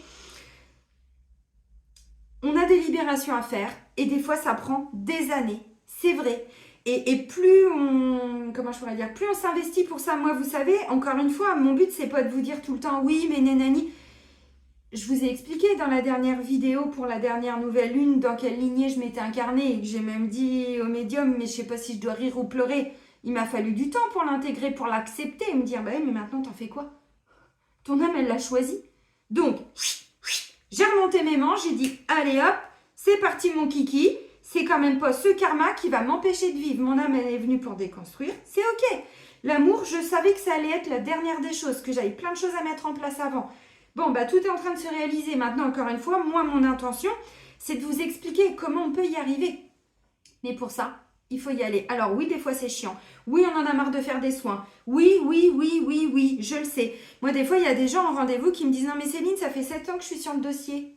on a des libérations à faire et des fois ça prend des années, c'est vrai. Et plus on, comment je pourrais dire, plus on s'investit pour ça. Moi, vous savez, encore une fois, mon but, c'est pas de vous dire tout le temps oui, mais nénani. Je vous ai expliqué dans la dernière vidéo pour la dernière nouvelle lune dans quelle lignée je m'étais incarnée et que j'ai même dit au médium, mais je sais pas si je dois rire ou pleurer. Il m'a fallu du temps pour l'intégrer, pour l'accepter et me dire, bah oui, mais maintenant, t'en fais quoi? Ton âme, elle l'a choisi. Donc, j'ai remonté mes manches, j'ai dit, allez hop, c'est parti mon kiki. C'est quand même pas ce karma qui va m'empêcher de vivre. Mon âme, elle est venue pour déconstruire. C'est ok. L'amour, je savais que ça allait être la dernière des choses, que j'avais plein de choses à mettre en place avant. Bon, bah tout est en train de se réaliser. Maintenant, encore une fois, moi, mon intention, c'est de vous expliquer comment on peut y arriver. Mais pour ça, il faut y aller. Alors oui, des fois, c'est chiant. Oui, on en a marre de faire des soins. Oui, je le sais. Moi, des fois, il y a des gens en rendez-vous qui me disent « Non, mais Céline, ça fait 7 ans que je suis sur le dossier.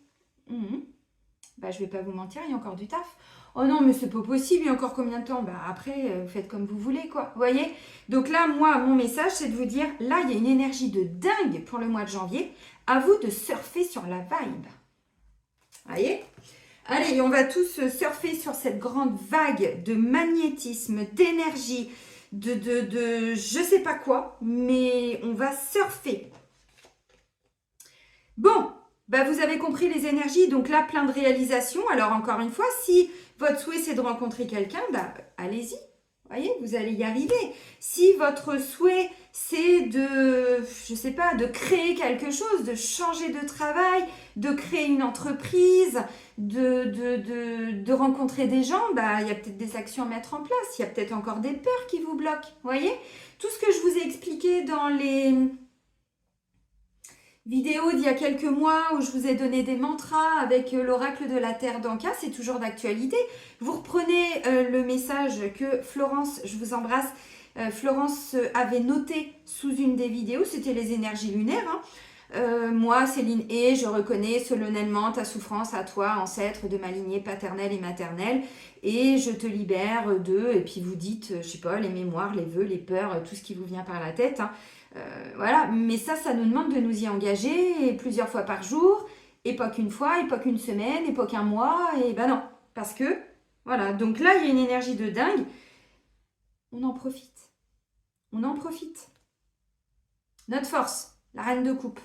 Bah, je vais pas vous mentir, il y a encore du taf. Oh non, mais c'est pas possible, il y a encore combien de temps? Bah après, vous faites comme vous voulez, quoi. Vous voyez? Donc là, moi, mon message, c'est de vous dire, là, il y a une énergie de dingue pour le mois de janvier. À vous de surfer sur la vibe. Vous voyez? Allez, on va tous surfer sur cette grande vague de magnétisme, d'énergie, de je sais pas quoi, mais on va surfer. Bon, bah vous avez compris les énergies, donc là, plein de réalisations. Alors, encore une fois, si votre souhait, c'est de rencontrer quelqu'un, bah, allez-y. Vous voyez, vous allez y arriver. Si votre souhait, c'est de, je sais pas, de créer quelque chose, de changer de travail, de créer une entreprise, de rencontrer des gens, bah, il y a peut-être des actions à mettre en place. Il y a peut-être encore des peurs qui vous bloquent. Vous voyez, tout ce que je vous ai expliqué dans les vidéo d'il y a quelques mois où je vous ai donné des mantras avec l'oracle de la Terre d'Anka, c'est toujours d'actualité. Vous reprenez le message que Florence, je vous embrasse, Florence avait noté sous une des vidéos, c'était les énergies lunaires. Moi, Céline, et je reconnais solennellement ta souffrance à toi, ancêtre de ma lignée paternelle et maternelle, et je te libère d'eux, et puis vous dites, je sais pas, les mémoires, les vœux, les peurs, tout ce qui vous vient par la tête, hein. Voilà, mais ça nous demande de nous y engager plusieurs fois par jour, et pas qu'une fois, et pas qu'une semaine, et pas qu'un mois, et ben non, parce que, voilà, donc là, il y a une énergie de dingue, on en profite, notre force, la reine de coupe,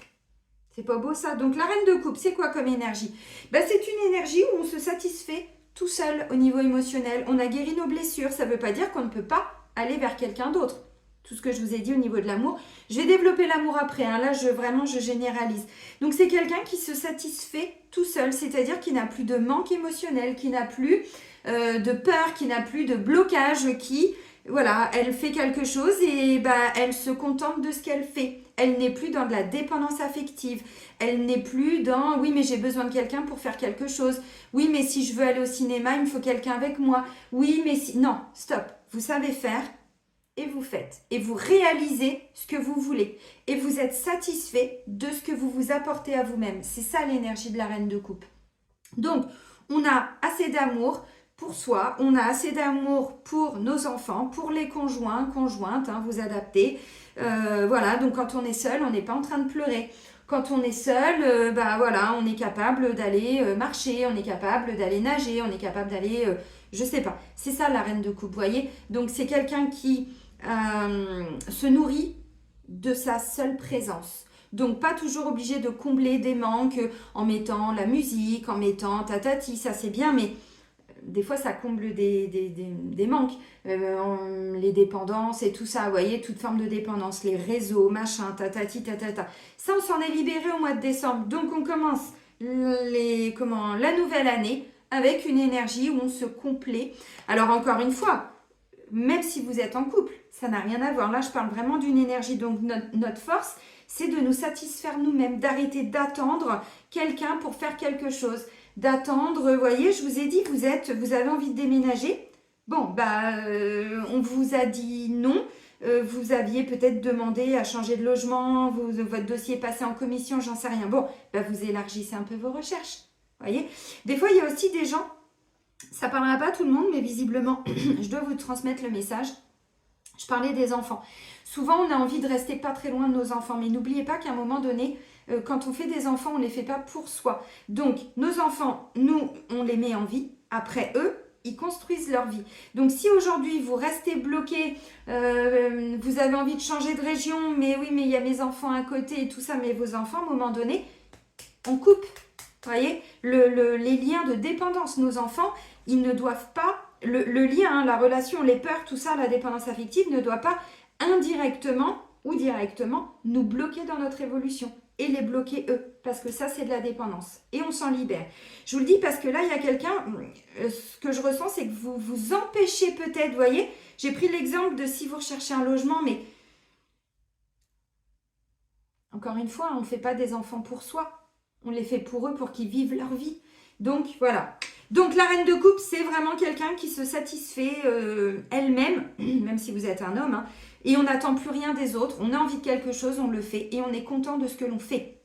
c'est pas beau ça, donc la reine de coupe, c'est quoi comme énergie? Ben, c'est une énergie où on se satisfait tout seul au niveau émotionnel, on a guéri nos blessures, ça veut pas dire qu'on ne peut pas aller vers quelqu'un d'autre. Tout ce que je vous ai dit au niveau de l'amour. Je vais développer l'amour après. Hein. Là, je généralise. Donc, c'est quelqu'un qui se satisfait tout seul. C'est-à-dire qui n'a plus de manque émotionnel, qui n'a plus de peur, qui n'a plus de blocage, qui, voilà, elle fait quelque chose et bah, elle se contente de ce qu'elle fait. Elle n'est plus dans de la dépendance affective. Elle n'est plus dans, oui, mais j'ai besoin de quelqu'un pour faire quelque chose. Oui, mais si je veux aller au cinéma, il me faut quelqu'un avec moi. Oui, mais si... Non, stop. Vous savez faire. Et vous faites, et vous réalisez ce que vous voulez, et vous êtes satisfait de ce que vous vous apportez à vous-même. C'est ça l'énergie de la reine de coupe. Donc, on a assez d'amour pour soi, on a assez d'amour pour nos enfants, pour les conjoints, conjointes, hein, vous adaptez. Voilà, donc quand on est seul, on n'est pas en train de pleurer. Quand on est seul, bah voilà, on est capable d'aller marcher, on est capable d'aller nager, on est capable d'aller, je sais pas. C'est ça la reine de coupe, vous voyez. Donc c'est quelqu'un qui se nourrit de sa seule présence, Donc, pas toujours obligé de combler des manques en mettant la musique, en mettant tatati, ça c'est bien, mais des fois ça comble des manques. Les dépendances et tout ça, vous voyez, toute forme de dépendance, les réseaux, machin, tatati, tatata. Ça, on s'en est libéré au mois de décembre. Donc, on commence la nouvelle année avec une énergie où on se complaît. Alors, encore une fois, même si vous êtes en couple, ça n'a rien à voir. Là, je parle vraiment d'une énergie. Donc, notre force, c'est de nous satisfaire nous-mêmes, d'arrêter d'attendre quelqu'un pour faire quelque chose. D'attendre, vous voyez, je vous ai dit, vous avez envie de déménager. Bon, on vous a dit non. Vous aviez peut-être demandé à changer de logement, votre dossier est passé en commission, j'en sais rien. Bon, vous élargissez un peu vos recherches. Voyez. Des fois, il y a aussi des gens, ça ne parlera pas à tout le monde, mais visiblement, je dois vous transmettre le message. Je parlais des enfants. Souvent, on a envie de rester pas très loin de nos enfants, mais n'oubliez pas qu'à un moment donné, quand on fait des enfants, on ne les fait pas pour soi. Donc, nos enfants, nous, on les met en vie. Après eux, ils construisent leur vie. Donc, si aujourd'hui, vous restez bloqué, vous avez envie de changer de région, mais oui, mais il y a mes enfants à côté et tout ça, mais vos enfants, à un moment donné, on coupe. Vous voyez, les liens de dépendance, nos enfants, ils ne doivent pas, le lien, la relation, les peurs, tout ça, la dépendance affective ne doit pas indirectement ou directement nous bloquer dans notre évolution et les bloquer eux, parce que ça, c'est de la dépendance et on s'en libère. Je vous le dis parce que là, il y a quelqu'un, ce que je ressens, c'est que vous vous empêchez peut-être, vous voyez, j'ai pris l'exemple de si vous recherchez un logement, mais encore une fois, on ne fait pas des enfants pour soi. On les fait pour eux, pour qu'ils vivent leur vie. Donc, voilà. Donc, la reine de coupe, c'est vraiment quelqu'un qui se satisfait elle-même, même si vous êtes un homme, hein, et on n'attend plus rien des autres. On a envie de quelque chose, on le fait, et on est content de ce que l'on fait.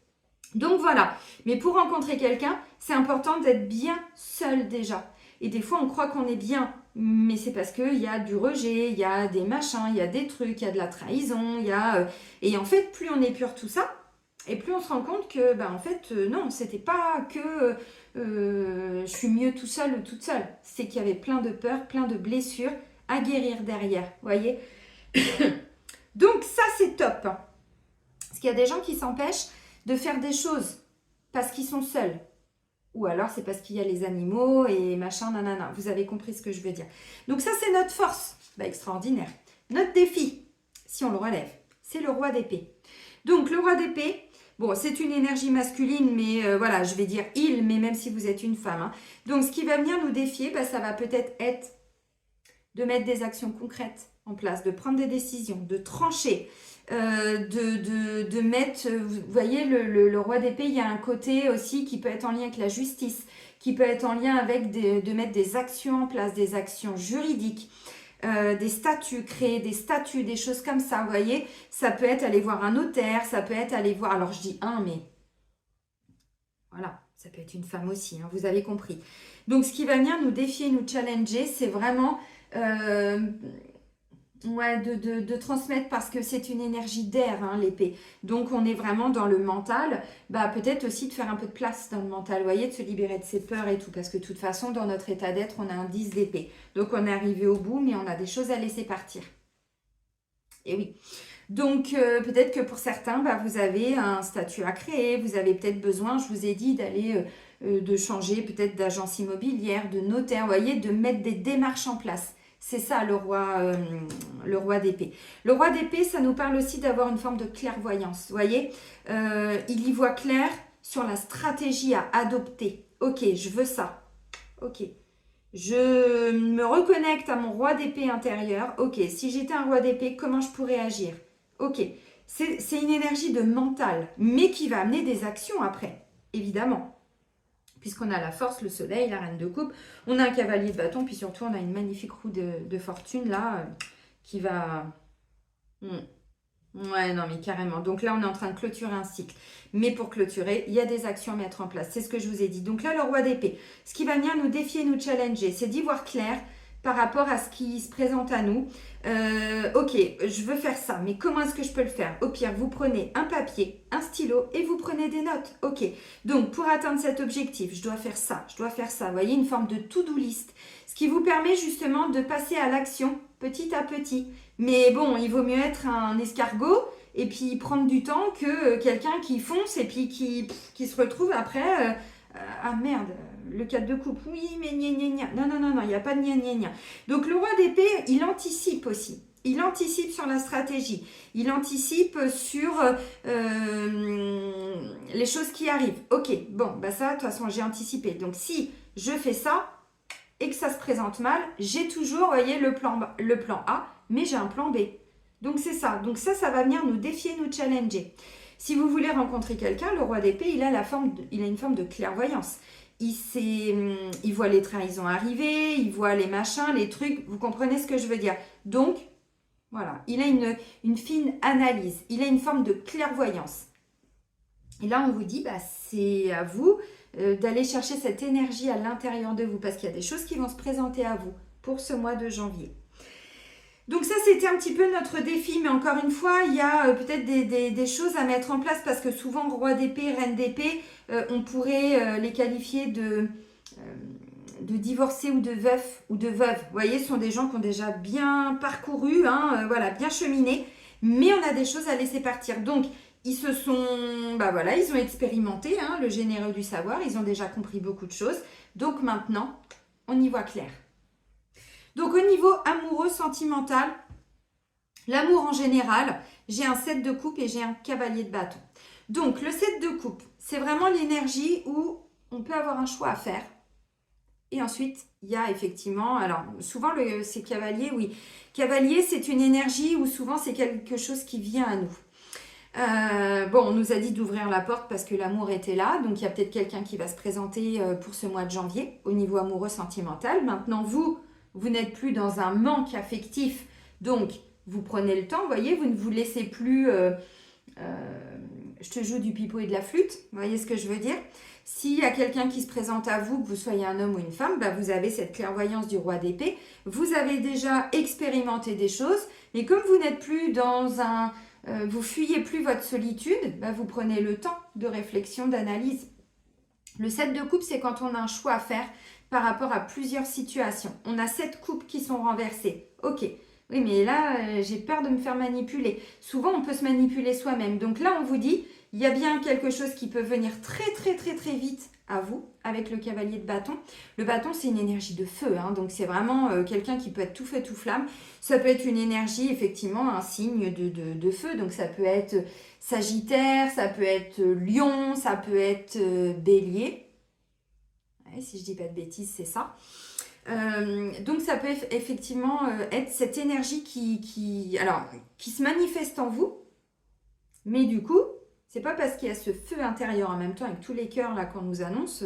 Donc, voilà. Mais pour rencontrer quelqu'un, c'est important d'être bien seul déjà. Et des fois, on croit qu'on est bien, mais c'est parce qu'il y a du rejet, il y a des machins, il y a des trucs, il y a de la trahison, il y a... Et en fait, plus on épure tout ça, et plus on se rend compte que, en fait, non, c'était pas que je suis mieux tout seul ou toute seule. C'est qu'il y avait plein de peurs, plein de blessures à guérir derrière, voyez. Donc ça, c'est top. Parce qu'il y a des gens qui s'empêchent de faire des choses parce qu'ils sont seuls. Ou alors, c'est parce qu'il y a les animaux et machin, nanana. Vous avez compris ce que je veux dire. Donc ça, c'est notre force. Extraordinaire. Notre défi, si on le relève, c'est le roi d'épée. Donc, le roi d'épée, bon, c'est une énergie masculine, mais voilà, je vais dire il, mais même si vous êtes une femme. Hein. Donc, ce qui va venir nous défier, ça va peut-être être de mettre des actions concrètes en place, de prendre des décisions, de trancher, de mettre, vous voyez, le roi d'épée, il y a un côté aussi qui peut être en lien avec la justice, qui peut être en lien avec de mettre des actions en place, des actions juridiques. Des statuts, créer des statuts, des choses comme ça, vous voyez. Ça peut être aller voir un notaire, ça peut être aller voir... Alors, je dis un, mais voilà, ça peut être une femme aussi, hein, vous avez compris. Donc, ce qui va venir nous défier, nous challenger, c'est vraiment de transmettre, parce que c'est une énergie d'air, hein, l'épée. Donc, on est vraiment dans le mental. Peut-être aussi de faire un peu de place dans le mental, vous voyez, de se libérer de ses peurs et tout. Parce que de toute façon, dans notre état d'être, on a un 10 d'épée. Donc, on est arrivé au bout, mais on a des choses à laisser partir. Et oui. Donc, peut-être que pour certains, vous avez un statut à créer. Vous avez peut-être besoin, je vous ai dit, d'aller... de changer peut-être d'agence immobilière, de notaire, vous voyez, de mettre des démarches en place. C'est ça le roi d'épée. Le roi d'épée, ça nous parle aussi d'avoir une forme de clairvoyance. Vous voyez, il y voit clair sur la stratégie à adopter. Ok, je veux ça. Ok, je me reconnecte à mon roi d'épée intérieur. Ok, si j'étais un roi d'épée, comment je pourrais agir? Ok, c'est une énergie de mental, mais qui va amener des actions après, évidemment. Puisqu'on a la force, le soleil, la reine de coupe, on a un cavalier de bâton, puis surtout on a une magnifique roue de fortune là, qui va... Ouais, non mais carrément. Donc là, on est en train de clôturer un cycle. Mais pour clôturer, il y a des actions à mettre en place. C'est ce que je vous ai dit. Donc là, le roi d'épée, ce qui va venir nous défier, nous challenger, c'est d'y voir clair par rapport à ce qui se présente à nous. Ok, je veux faire ça, mais comment est-ce que je peux le faire? Au pire, vous prenez un papier, un stylo et vous prenez des notes. Ok, donc pour atteindre cet objectif, je dois faire ça, je dois faire ça. Vous voyez, une forme de to-do list. Ce qui vous permet justement de passer à l'action petit à petit. Mais bon, il vaut mieux être un escargot et puis prendre du temps que quelqu'un qui fonce et puis qui se retrouve après, ah merde, le 4 de coupe, oui, mais gna gna gna. Non, non, non, non, il n'y a pas de gna gna gna. Donc le roi d'épée, il anticipe aussi. Il anticipe sur la stratégie. Il anticipe sur les choses qui arrivent. Ok, bon, bah ça, de toute façon, j'ai anticipé. Donc si je fais ça et que ça se présente mal, j'ai toujours, vous voyez, le plan A, mais j'ai un plan B. Donc c'est ça. Donc ça va venir nous défier, nous challenger. Si vous voulez rencontrer quelqu'un, le roi d'épée, il a une forme de clairvoyance. Il voit les trahisons arriver, il voit les machins, les trucs. Vous comprenez ce que je veux dire? Donc, voilà, il a une fine analyse. Il a une forme de clairvoyance. Et là, on vous dit, bah, c'est à vous d'aller chercher cette énergie à l'intérieur de vous parce qu'il y a des choses qui vont se présenter à vous pour ce mois de janvier. Donc ça, c'était un petit peu notre défi, mais encore une fois, il y a peut-être des choses à mettre en place parce que souvent, roi d'épée, reine d'épée, on pourrait les qualifier de divorcés ou de veufs ou de veuves. Vous voyez, ce sont des gens qui ont déjà bien parcouru, voilà, bien cheminé, mais on a des choses à laisser partir. Donc, ils se sont, bah voilà, ils ont expérimenté le généreux du savoir, ils ont déjà compris beaucoup de choses. Donc maintenant, on y voit clair. Donc au niveau amoureux, sentimental, l'amour en général, j'ai un 7 de coupe et j'ai un cavalier de bâton. Donc le 7 de coupe, c'est vraiment l'énergie où on peut avoir un choix à faire. Et ensuite, il y a effectivement, alors souvent c'est cavalier, oui. Cavalier, c'est une énergie où souvent c'est quelque chose qui vient à nous. Bon, on nous a dit d'ouvrir la porte parce que l'amour était là. Donc, il y a peut-être quelqu'un qui va se présenter pour ce mois de janvier au niveau amoureux sentimental. Maintenant, vous n'êtes plus dans un manque affectif. Donc, vous prenez le temps, vous voyez, vous ne vous laissez plus... je te joue du pipeau et de la flûte. Vous voyez ce que je veux dire? S'il y a quelqu'un qui se présente à vous, que vous soyez un homme ou une femme, bah vous avez cette clairvoyance du roi d'épée. Vous avez déjà expérimenté des choses. Mais comme vous n'êtes plus dans un... vous fuyez plus votre solitude, bah vous prenez le temps de réflexion, d'analyse. Le 7 de coupe, c'est quand on a un choix à faire par rapport à plusieurs situations. On a 7 coupes qui sont renversées. Ok, oui, mais là, j'ai peur de me faire manipuler. Souvent, on peut se manipuler soi-même. Donc là, on vous dit, il y a bien quelque chose qui peut venir très, très, très, très vite à vous avec le cavalier de bâton. Le bâton, c'est une énergie de feu. Donc, c'est vraiment quelqu'un qui peut être tout feu, tout flamme. Ça peut être une énergie, effectivement, un signe de feu. Donc, ça peut être Sagittaire, ça peut être Lion, ça peut être Bélier. Ouais, si je dis pas de bêtises, c'est ça. Donc ça peut effectivement être cette énergie qui se manifeste en vous, mais du coup, c'est pas parce qu'il y a ce feu intérieur en même temps avec tous les cœurs là qu'on nous annonce,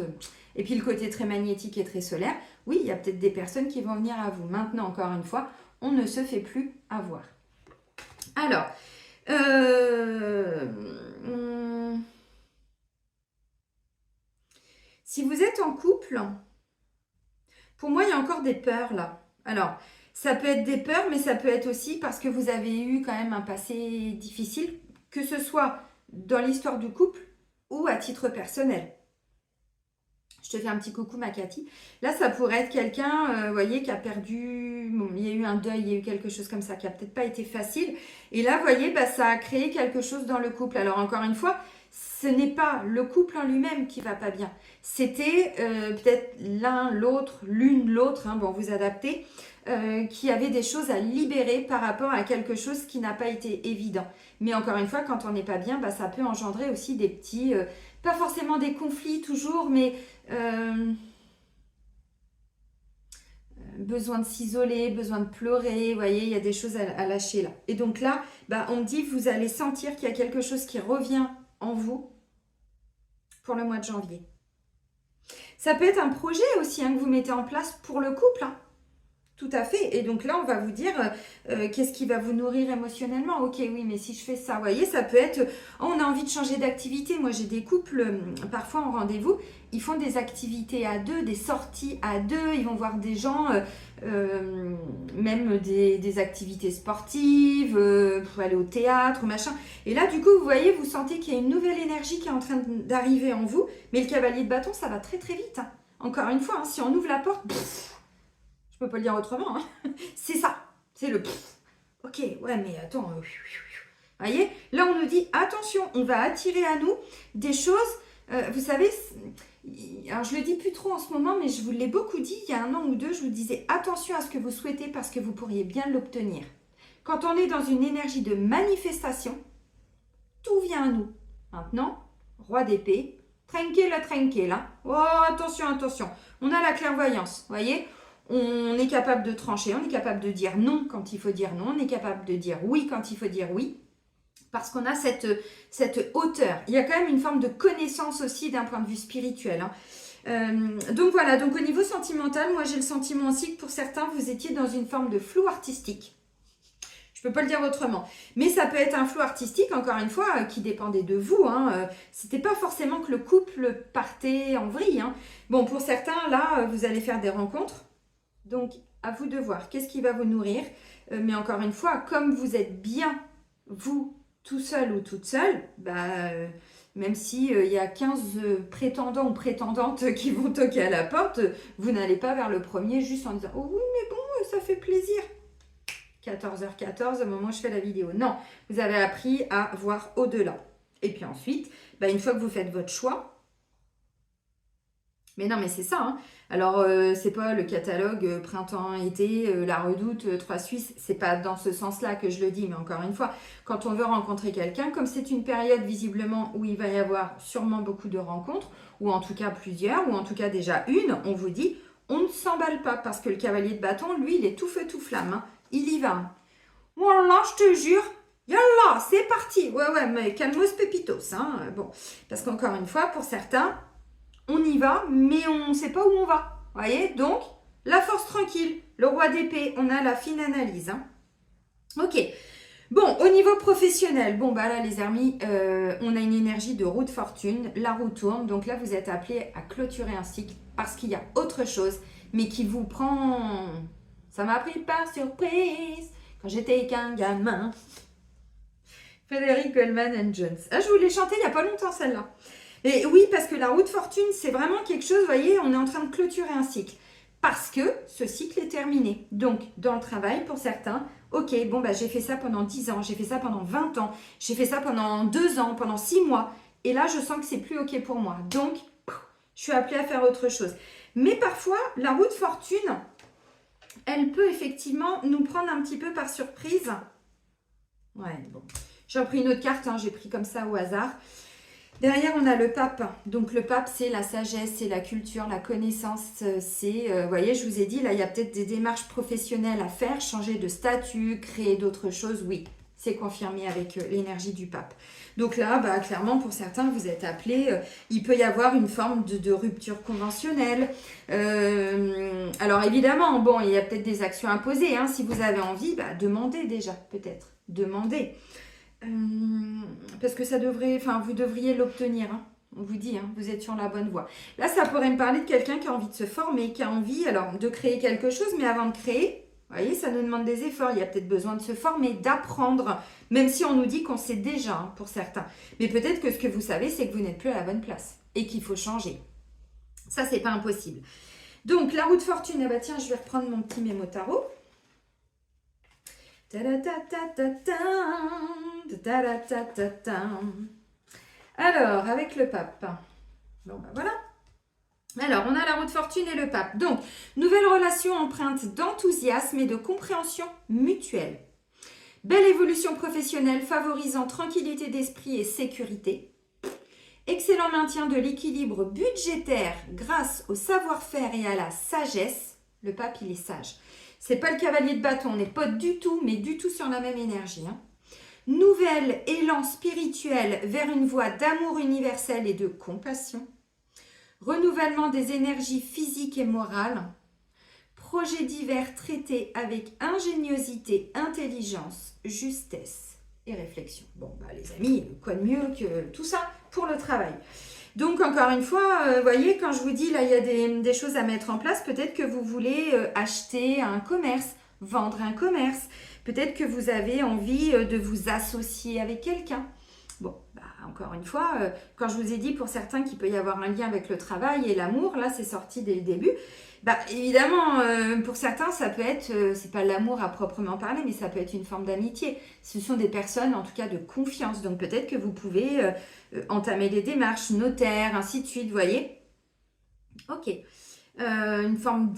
et puis le côté très magnétique et très solaire, oui, il y a peut-être des personnes qui vont venir à vous. Maintenant, encore une fois, on ne se fait plus avoir. Alors, si vous êtes en couple, pour moi, il y a encore des peurs là. Alors, ça peut être des peurs, mais ça peut être aussi parce que vous avez eu quand même un passé difficile, que ce soit dans l'histoire du couple ou à titre personnel. Je te fais un petit coucou, ma Cathy. Là, ça pourrait être quelqu'un, vous voyez, qui a perdu... Bon, il y a eu un deuil, il y a eu quelque chose comme ça qui n'a peut-être pas été facile. Et là, vous voyez, bah, ça a créé quelque chose dans le couple. Alors, encore une fois, ce n'est pas le couple en lui-même qui va pas bien. C'était peut-être l'un, l'autre, l'une, l'autre, bon, vous adaptez, qui avait des choses à libérer par rapport à quelque chose qui n'a pas été évident. Mais encore une fois, quand on n'est pas bien, bah, ça peut engendrer aussi des petits... pas forcément des conflits toujours, mais... besoin de s'isoler, besoin de pleurer, vous voyez, il y a des choses à lâcher là. Et donc là, bah, on dit, vous allez sentir qu'il y a quelque chose qui revient en vous pour le mois de janvier. Ça peut être un projet aussi que vous mettez en place pour le couple. Tout à fait. Et donc là, on va vous dire qu'est-ce qui va vous nourrir émotionnellement. Ok, oui, mais si je fais ça, vous voyez, ça peut être, on a envie de changer d'activité. Moi, j'ai des couples, parfois en rendez-vous, ils font des activités à deux, des sorties à deux. Ils vont voir des gens, même des activités sportives, pour aller au théâtre, machin. Et là, du coup, vous voyez, vous sentez qu'il y a une nouvelle énergie qui est en train d'arriver en vous. Mais le cavalier de bâton, ça va très, très vite. Encore une fois, si on ouvre la porte... Je peux pas le dire autrement, c'est ça, c'est le ok, ouais, mais attends, Voyez, là, on nous dit, attention, on va attirer à nous des choses, vous savez, alors je le dis plus trop en ce moment, mais je vous l'ai beaucoup dit il y a 1 an ou 2, je vous disais, attention à ce que vous souhaitez parce que vous pourriez bien l'obtenir. Quand on est dans une énergie de manifestation, tout vient à nous. Maintenant, roi d'épée, tranquille, hein. Oh, attention, attention. On a la clairvoyance, voyez. On est capable de trancher, on est capable de dire non quand il faut dire non, on est capable de dire oui quand il faut dire oui, parce qu'on a cette hauteur. Il y a quand même une forme de connaissance aussi d'un point de vue spirituel, hein. Donc voilà, donc au niveau sentimental, moi j'ai le sentiment aussi que pour certains, vous étiez dans une forme de flou artistique. Je ne peux pas le dire autrement. Mais ça peut être un flou artistique, encore une fois, qui dépendait de vous, hein. C'était pas forcément que le couple partait en vrille, hein. Bon, pour certains, là, vous allez faire des rencontres. Donc, à vous de voir qu'est-ce qui va vous nourrir. Mais encore une fois, comme vous êtes bien, vous, tout seul ou toute seule, même s'il y a 15 prétendants ou prétendantes qui vont toquer à la porte, vous n'allez pas vers le premier juste en disant « Oh oui, mais bon, ça fait plaisir ». 14h14 au moment où je fais la vidéo. Non, vous avez appris à voir au-delà. Et puis ensuite, une fois que vous faites votre choix, mais non, mais c'est ça, hein. Alors, c'est pas le catalogue printemps-été, la redoute, 3 Suisses, c'est pas dans ce sens-là que je le dis, mais encore une fois, quand on veut rencontrer quelqu'un, comme c'est une période visiblement où il va y avoir sûrement beaucoup de rencontres, ou en tout cas plusieurs, ou en tout cas déjà une, on vous dit, on ne s'emballe pas, parce que le cavalier de bâton, lui, il est tout feu, tout flamme, hein. Il y va. Voilà, je te jure. Yallah, c'est parti. Ouais, mais calmos pépitos, hein. Bon, parce qu'encore une fois, pour certains, on y va, mais on ne sait pas où on va. Voyez, donc, la force tranquille. Le roi d'épée, on a la fine analyse, hein. Ok. Bon, au niveau professionnel, là, les amis, on a une énergie de roue de fortune. La roue tourne, donc là, vous êtes appelés à clôturer un cycle parce qu'il y a autre chose, mais qui vous prend... Ça m'a pris par surprise quand j'étais qu'un gamin. Frédéric Goldman and Jones. Ah, je vous l'ai chanté il n'y a pas longtemps celle-là. Et oui, parce que la roue de fortune, c'est vraiment quelque chose, vous voyez, on est en train de clôturer un cycle. Parce que ce cycle est terminé. Donc, dans le travail, pour certains, ok, j'ai fait ça pendant 10 ans, j'ai fait ça pendant 20 ans, j'ai fait ça pendant 2 ans, pendant 6 mois. Et là, je sens que c'est plus ok pour moi. Donc, je suis appelée à faire autre chose. Mais parfois, la roue de fortune... elle peut effectivement nous prendre un petit peu par surprise. Ouais, bon. J'ai repris une autre carte, hein, j'ai pris comme ça au hasard. Derrière, on a le pape. Donc, le pape, c'est la sagesse, c'est la culture, la connaissance. C'est, vous voyez, je vous ai dit, là, il y a peut-être des démarches professionnelles à faire, changer de statut, créer d'autres choses. Oui, c'est confirmé avec l'énergie du pape. Donc là, clairement, pour certains, vous êtes appelés, il peut y avoir une forme de rupture conventionnelle. Alors évidemment, il y a peut-être des actions imposées, hein. Si vous avez envie, demandez déjà, peut-être. Demandez. Parce que ça devrait, vous devriez l'obtenir, hein. On vous dit, hein, vous êtes sur la bonne voie. Là, ça pourrait me parler de quelqu'un qui a envie de se former, qui a envie, alors, de créer quelque chose, mais avant de créer... Vous voyez, ça nous demande des efforts. Il y a peut-être besoin de se former, d'apprendre, même si on nous dit qu'on sait déjà, hein, pour certains. Mais peut-être que ce que vous savez, c'est que vous n'êtes plus à la bonne place et qu'il faut changer. Ça, c'est pas impossible. Donc, la roue de fortune, tiens, je vais reprendre mon petit mémo tarot. Alors, avec le pape. Voilà. Alors, on a la roue de fortune et le pape. Donc, nouvelle relation empreinte d'enthousiasme et de compréhension mutuelle. Belle évolution professionnelle favorisant tranquillité d'esprit et sécurité. Excellent maintien de l'équilibre budgétaire grâce au savoir-faire et à la sagesse. Le pape, il est sage. C'est pas le cavalier de bâton, on n'est pas du tout, mais du tout sur la même énergie, hein. Nouvel élan spirituel vers une voie d'amour universel et de compassion. Renouvellement des énergies physiques et morales. Projets divers traités avec ingéniosité, intelligence, justesse et réflexion. Les amis, quoi de mieux que tout ça pour le travail. Donc, encore une fois, voyez, quand je vous dis, là, il y a des choses à mettre en place. Peut-être que vous voulez acheter un commerce, vendre un commerce. Peut-être que vous avez envie de vous associer avec quelqu'un. Bon, bah, encore une fois, quand je vous ai dit pour certains qu'il peut y avoir un lien avec le travail et l'amour, là c'est sorti dès le début. Bah, évidemment, pour certains, ça peut être, c'est pas l'amour à proprement parler, mais ça peut être une forme d'amitié. Ce sont des personnes, en tout cas, de confiance. Donc peut-être que vous pouvez entamer des démarches, notaires, ainsi de suite, vous voyez. Ok. Une forme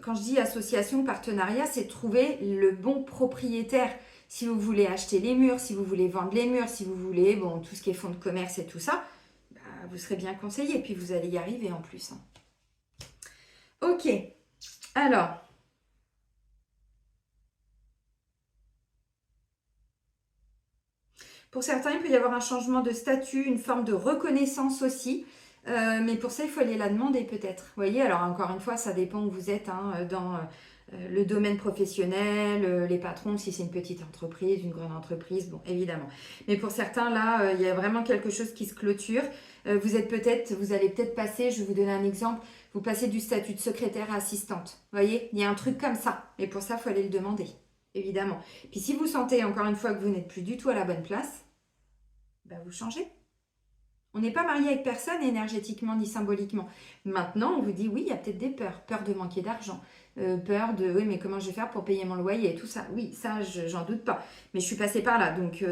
quand je dis association, partenariat, c'est trouver le bon propriétaire. Si vous voulez acheter les murs, si vous voulez vendre les murs, si vous voulez, bon, tout ce qui est fonds de commerce et tout ça, bah, vous serez bien conseillé, et puis vous allez y arriver en plus. Hein. Ok, alors, pour certains, il peut y avoir un changement de statut, une forme de reconnaissance aussi. Mais pour ça, il faut aller la demander peut-être. Vous voyez, alors encore une fois, ça dépend où vous êtes hein, dans le domaine professionnel, les patrons, si c'est une petite entreprise, une grande entreprise, bon, évidemment. Mais pour certains, là, il y a vraiment quelque chose qui se clôture. Vous allez peut-être passer, je vais vous donner un exemple, vous passez du statut de secrétaire à assistante. Vous voyez, il y a un truc comme ça. Mais pour ça, il faut aller le demander, évidemment. Puis si vous sentez encore une fois que vous n'êtes plus du tout à la bonne place, ben vous changez. On n'est pas marié avec personne énergétiquement ni symboliquement. Maintenant, on vous dit oui, il y a peut-être des peurs. Peur de manquer d'argent. Peur de oui, mais comment je vais faire pour payer mon loyer et tout ça. Oui, ça, j'en doute pas. Mais je suis passée par là. Donc,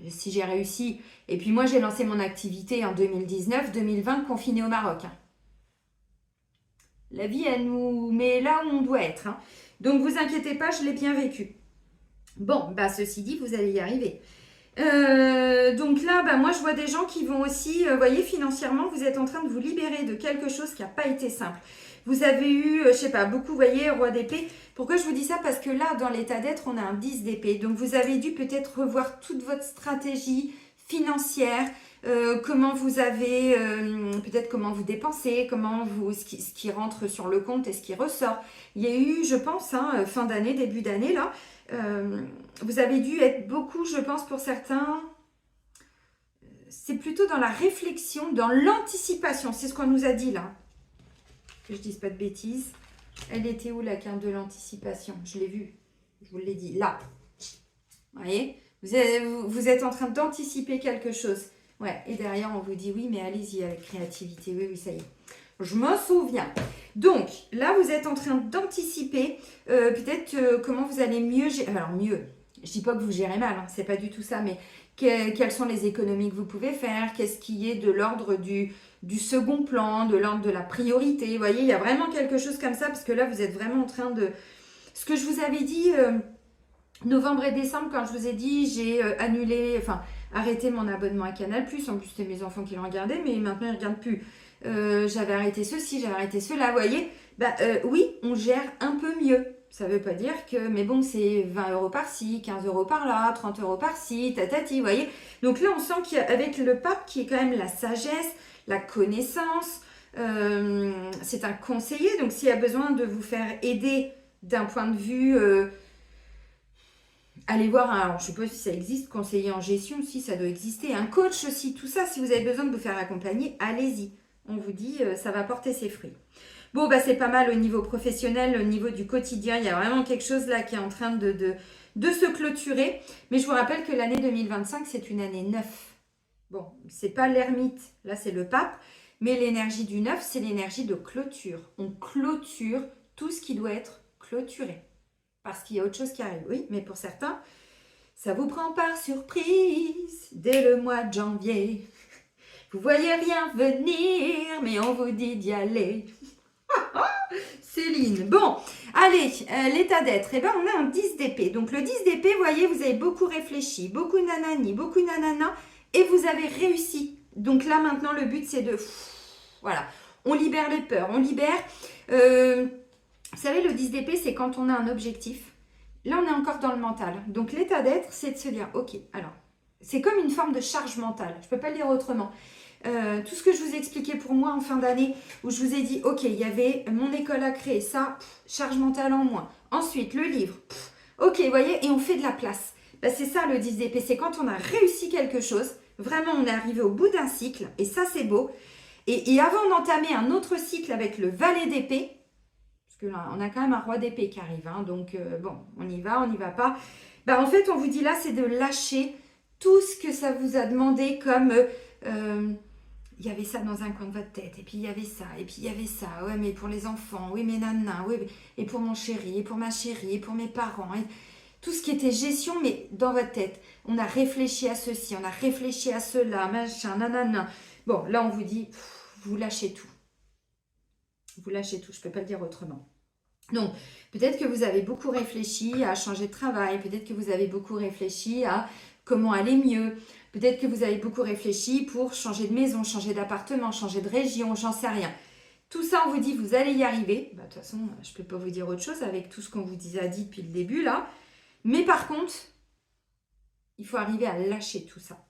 si j'ai réussi. Et puis moi, j'ai lancé mon activité en 2019-2020, confinée au Maroc. Hein. La vie, elle nous met là où on doit être. Hein. Donc, vous inquiétez pas, je l'ai bien vécu. Bon, bah ceci dit, vous allez y arriver. Donc là, bah, moi je vois des gens qui vont aussi, vous voyez, financièrement, vous êtes en train de vous libérer de quelque chose qui n'a pas été simple. Vous avez eu, je sais pas, beaucoup, vous voyez, roi d'épée. Pourquoi je vous dis ça? Parce que là, dans l'état d'être, on a un 10 d'épée. Donc vous avez dû peut-être revoir toute votre stratégie financière, comment vous avez, peut-être comment vous dépensez, ce qui rentre sur le compte et ce qui ressort. Il y a eu, je pense, hein, fin d'année, début d'année, là, vous avez dû être beaucoup, je pense, pour certains, c'est plutôt dans la réflexion, dans l'anticipation. C'est ce qu'on nous a dit là. Que je dise pas de bêtises. Elle était où la carte de l'anticipation? Je l'ai vue. Je vous l'ai dit. Là. Vous voyez, vous êtes en train d'anticiper quelque chose. Ouais. Et derrière, on vous dit oui, mais allez-y avec créativité. Oui, oui, ça y est. Je me souviens. Donc, là, vous êtes en train d'anticiper peut-être comment vous allez mieux gérer. Alors, mieux, je dis pas que vous gérez mal, hein, c'est pas du tout ça, mais quelles sont les économies que vous pouvez faire? Qu'est-ce qui est de l'ordre du second plan, de l'ordre de la priorité? Vous voyez, il y a vraiment quelque chose comme ça, parce que là, vous êtes vraiment en train de... Ce que je vous avais dit, novembre et décembre, quand je vous ai dit, j'ai annulé, enfin, arrêté mon abonnement à Canal+. En plus, c'était mes enfants qui le regardaient, mais maintenant, ils ne regardent plus. J'avais arrêté ceci, j'avais arrêté cela, vous voyez, oui, on gère un peu mieux. Ça ne veut pas dire que, mais bon, c'est 20 € par-ci, 15 € par-là, 30 € par-ci, tatati, vous voyez. Donc là, on sent qu'avec le pape, qui est quand même la sagesse, la connaissance, c'est un conseiller, donc s'il y a besoin de vous faire aider d'un point de vue... allez voir, alors je ne sais pas si ça existe, conseiller en gestion, si ça doit exister, un coach aussi, tout ça, si vous avez besoin de vous faire accompagner, allez-y. On vous dit, ça va porter ses fruits. Bon, bah c'est pas mal au niveau professionnel, au niveau du quotidien, il y a vraiment quelque chose là qui est en train de se clôturer. Mais je vous rappelle que l'année 2025, c'est une année 9. Bon, c'est pas l'ermite, là c'est le pape, mais l'énergie du 9, c'est l'énergie de clôture. On clôture tout ce qui doit être clôturé. Parce qu'il y a autre chose qui arrive, oui, mais pour certains, ça vous prend par surprise dès le mois de janvier. Vous voyez rien venir, mais on vous dit d'y aller. Céline, bon, allez, l'état d'être, eh ben, on a un 10 d'épée. Donc le 10 d'épée, vous voyez, vous avez beaucoup réfléchi, beaucoup nanani, beaucoup nanana, et vous avez réussi. Donc là, maintenant, le but, c'est de... Voilà, on libère les peurs, on libère... vous savez, le 10 d'épée, c'est quand on a un objectif. Là, on est encore dans le mental. Donc l'état d'être, c'est de se dire, ok, alors, c'est comme une forme de charge mentale. Je ne peux pas le dire autrement. Tout ce que je vous ai expliqué pour moi en fin d'année, où je vous ai dit, ok, il y avait mon école à créer, ça, charge mentale en moins. Ensuite, le livre, ok, vous voyez, et on fait de la place. Ben, c'est ça le 10 d'épée, c'est quand on a réussi quelque chose, vraiment on est arrivé au bout d'un cycle, et ça c'est beau. Et avant d'entamer un autre cycle avec le valet d'épée, parce que là, on a quand même un roi d'épée qui arrive, hein, donc bon, on y va pas. Ben, en fait, on vous dit là, c'est de lâcher tout ce que ça vous a demandé comme... il y avait ça dans un coin de votre tête, et puis il y avait ça, et puis il y avait ça. Ouais, mais pour les enfants, oui, mais nana, oui, et pour mon chéri, et pour ma chérie, et pour mes parents. Et tout ce qui était gestion, mais dans votre tête. On a réfléchi à ceci, on a réfléchi à cela, machin, nanana. Bon, là, on vous dit, vous lâchez tout. Vous lâchez tout, je ne peux pas le dire autrement. Donc, peut-être que vous avez beaucoup réfléchi à changer de travail, peut-être que vous avez beaucoup réfléchi à comment aller mieux, peut-être que vous avez beaucoup réfléchi pour changer de maison, changer d'appartement, changer de région, j'en sais rien. Tout ça, on vous dit, vous allez y arriver. Bah, de toute façon, je ne peux pas vous dire autre chose avec tout ce qu'on vous a dit depuis le début, là. Mais par contre, il faut arriver à lâcher tout ça.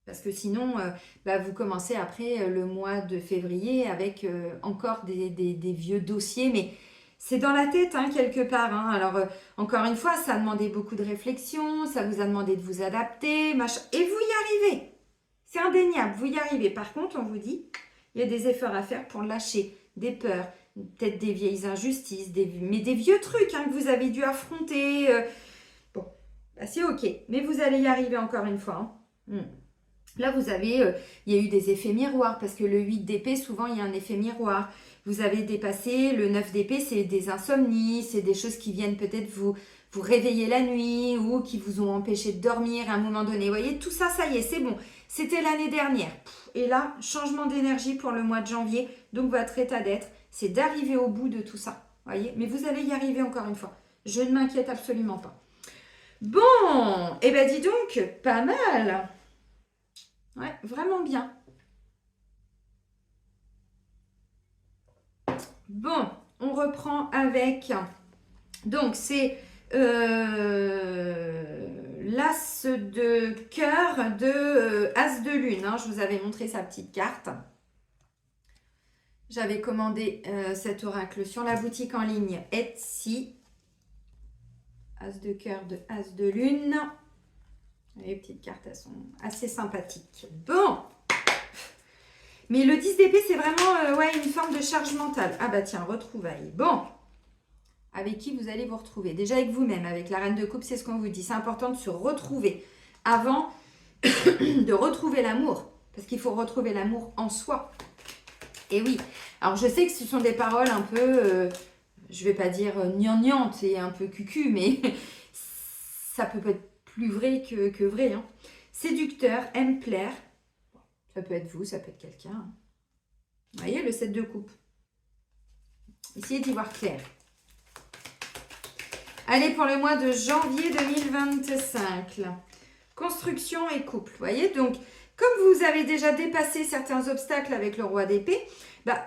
Parce que sinon, vous commencez après le mois de février avec encore des vieux dossiers, mais... C'est dans la tête, hein, quelque part. Hein. Alors, encore une fois, ça a demandé beaucoup de réflexion, ça vous a demandé de vous adapter, machin. Et vous y arrivez. C'est indéniable, vous y arrivez. Par contre, on vous dit, il y a des efforts à faire pour lâcher des peurs, peut-être des vieilles injustices, mais des vieux trucs hein, que vous avez dû affronter. Bon, bah, c'est ok. Mais vous allez y arriver encore une fois. Hein. Là, vous avez, il y a eu des effets miroirs, parce que le 8 d'épée, souvent, il y a un effet miroir. Vous avez dépassé, le 9 d'épée, c'est des insomnies, c'est des choses qui viennent peut-être vous réveiller la nuit ou qui vous ont empêché de dormir à un moment donné. Vous voyez, tout ça, ça y est, c'est bon. C'était l'année dernière. Et là, changement d'énergie pour le mois de janvier. Donc, votre état d'être, c'est d'arriver au bout de tout ça. Vous voyez, mais vous allez y arriver encore une fois. Je ne m'inquiète absolument pas. Bon, et ben dis donc, pas mal. Ouais, vraiment bien. Bon, on reprend avec... Donc, c'est l'as de cœur de as de lune. Hein. Je vous avais montré sa petite carte. J'avais commandé cet oracle sur la boutique en ligne Etsy. As de cœur de as de lune. Les petites cartes, elles sont assez sympathiques. Bon. Mais le 10 d'épée, c'est vraiment une forme de charge mentale. Ah bah tiens, retrouvailles. Bon. Avec qui vous allez vous retrouver? Déjà avec vous-même, avec la reine de coupe, c'est ce qu'on vous dit. C'est important de se retrouver avant de retrouver l'amour. Parce qu'il faut retrouver l'amour en soi. Et oui. Alors je sais que ce sont des paroles un peu, je vais pas dire gnangnantes et un peu cucu, mais ça peut être plus vrai que vrai. Hein. Séducteur, aime plaire. Ça peut être vous, ça peut être quelqu'un. Hein. Vous voyez, le 7 de coupe. Essayez d'y voir clair. Allez, pour le mois de janvier 2025. Là. Construction et couple. Vous voyez, donc, comme vous avez déjà dépassé certains obstacles avec le roi d'épée,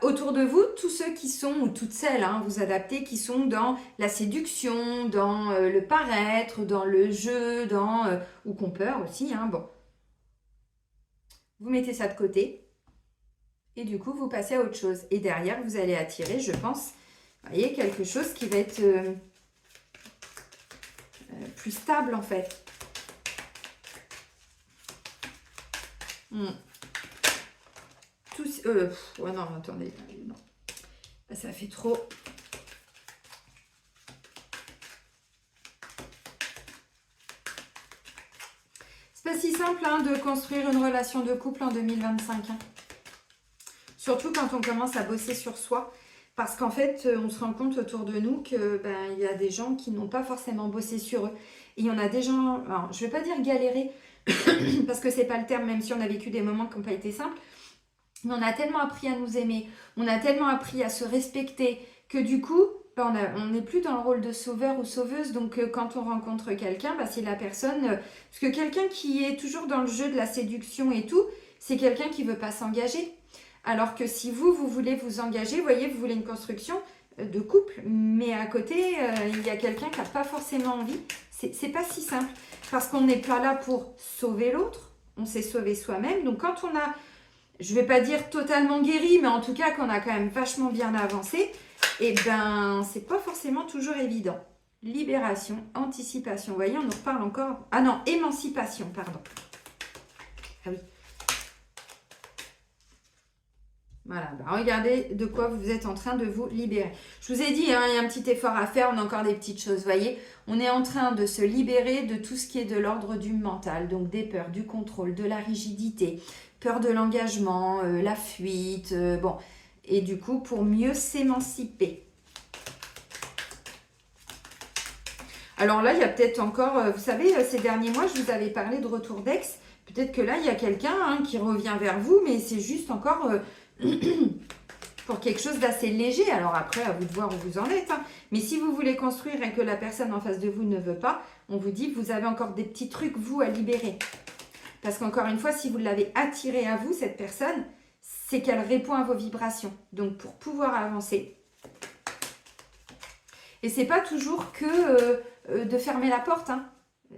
autour de vous, tous ceux qui sont, ou toutes celles, hein, vous adaptez, qui sont dans la séduction, dans le paraître, dans le jeu, ou qu'on peur aussi, hein, bon. Vous mettez ça de côté et du coup, vous passez à autre chose. Et derrière, vous allez attirer, je pense, vous voyez, quelque chose qui va être plus stable en fait. Ouais, non, attendez. Non. Ça fait trop. C'est pas si simple hein, de construire une relation de couple en 2025. Hein. Surtout quand on commence à bosser sur soi. Parce qu'en fait, on se rend compte autour de nous que il y a des gens qui n'ont pas forcément bossé sur eux. Et il y en a des gens, alors, je ne vais pas dire galérer, parce que c'est pas le terme, même si on a vécu des moments qui n'ont pas été simples. Mais on a tellement appris à nous aimer, on a tellement appris à se respecter, que du coup, on n'est plus dans le rôle de sauveur ou sauveuse. Donc, quand on rencontre quelqu'un, si la personne... parce que quelqu'un qui est toujours dans le jeu de la séduction et tout, c'est quelqu'un qui ne veut pas s'engager. Alors que si vous voulez vous engager, vous voyez, vous voulez une construction de couple, mais à côté, il y a quelqu'un qui n'a pas forcément envie. C'est pas si simple, parce qu'on n'est pas là pour sauver l'autre, on s'est sauvé soi-même. Donc, quand on a... je ne vais pas dire totalement guéri, mais en tout cas qu'on a quand même vachement bien avancé, c'est pas forcément toujours évident. Libération, anticipation. Vous voyez, on en reparle encore. Ah non, émancipation, pardon. Ah oui. Voilà, bah regardez de quoi vous êtes en train de vous libérer. Je vous ai dit, hein, il y a un petit effort à faire, on a encore des petites choses, vous voyez. On est en train de se libérer de tout ce qui est de l'ordre du mental, donc des peurs, du contrôle, de la rigidité, peur de l'engagement, la fuite, bon. Et du coup, pour mieux s'émanciper. Alors là, il y a peut-être encore, vous savez, ces derniers mois, je vous avais parlé de retour d'ex. Peut-être que là, il y a quelqu'un hein, qui revient vers vous, mais c'est juste encore pour quelque chose d'assez léger. Alors après, à vous de voir où vous en êtes. Hein. Mais si vous voulez construire et que la personne en face de vous ne veut pas, on vous dit que vous avez encore des petits trucs, vous, à libérer. Parce qu'encore une fois, si vous l'avez attirée à vous, cette personne, c'est qu'elle répond à vos vibrations. Donc, pour pouvoir avancer. Et c'est pas toujours que de fermer la porte. Hein.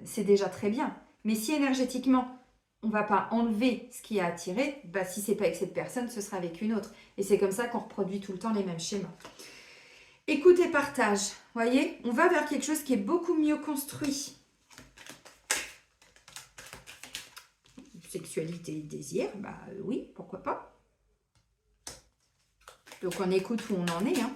C'est déjà très bien. Mais si énergétiquement, on ne va pas enlever ce qui a attiré, bah, si ce n'est pas avec cette personne, ce sera avec une autre. Et c'est comme ça qu'on reproduit tout le temps les mêmes schémas. Écoute et partage. Voyez, on va vers quelque chose qui est beaucoup mieux construit. Sexualité et désir, bah oui, pourquoi pas. Donc on écoute où on en est. Hein.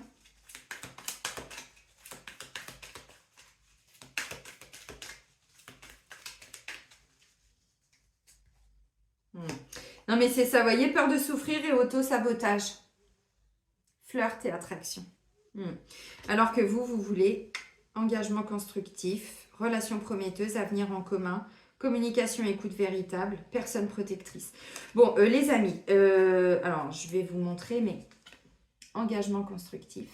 Non mais c'est ça, vous voyez, peur de souffrir et auto-sabotage. Flirt et attraction. Alors que vous voulez engagement constructif, relation prometteuse, avenir en commun, communication et écoute véritable, personne protectrice. Bon, les amis, alors je vais vous montrer, mais engagement constructif,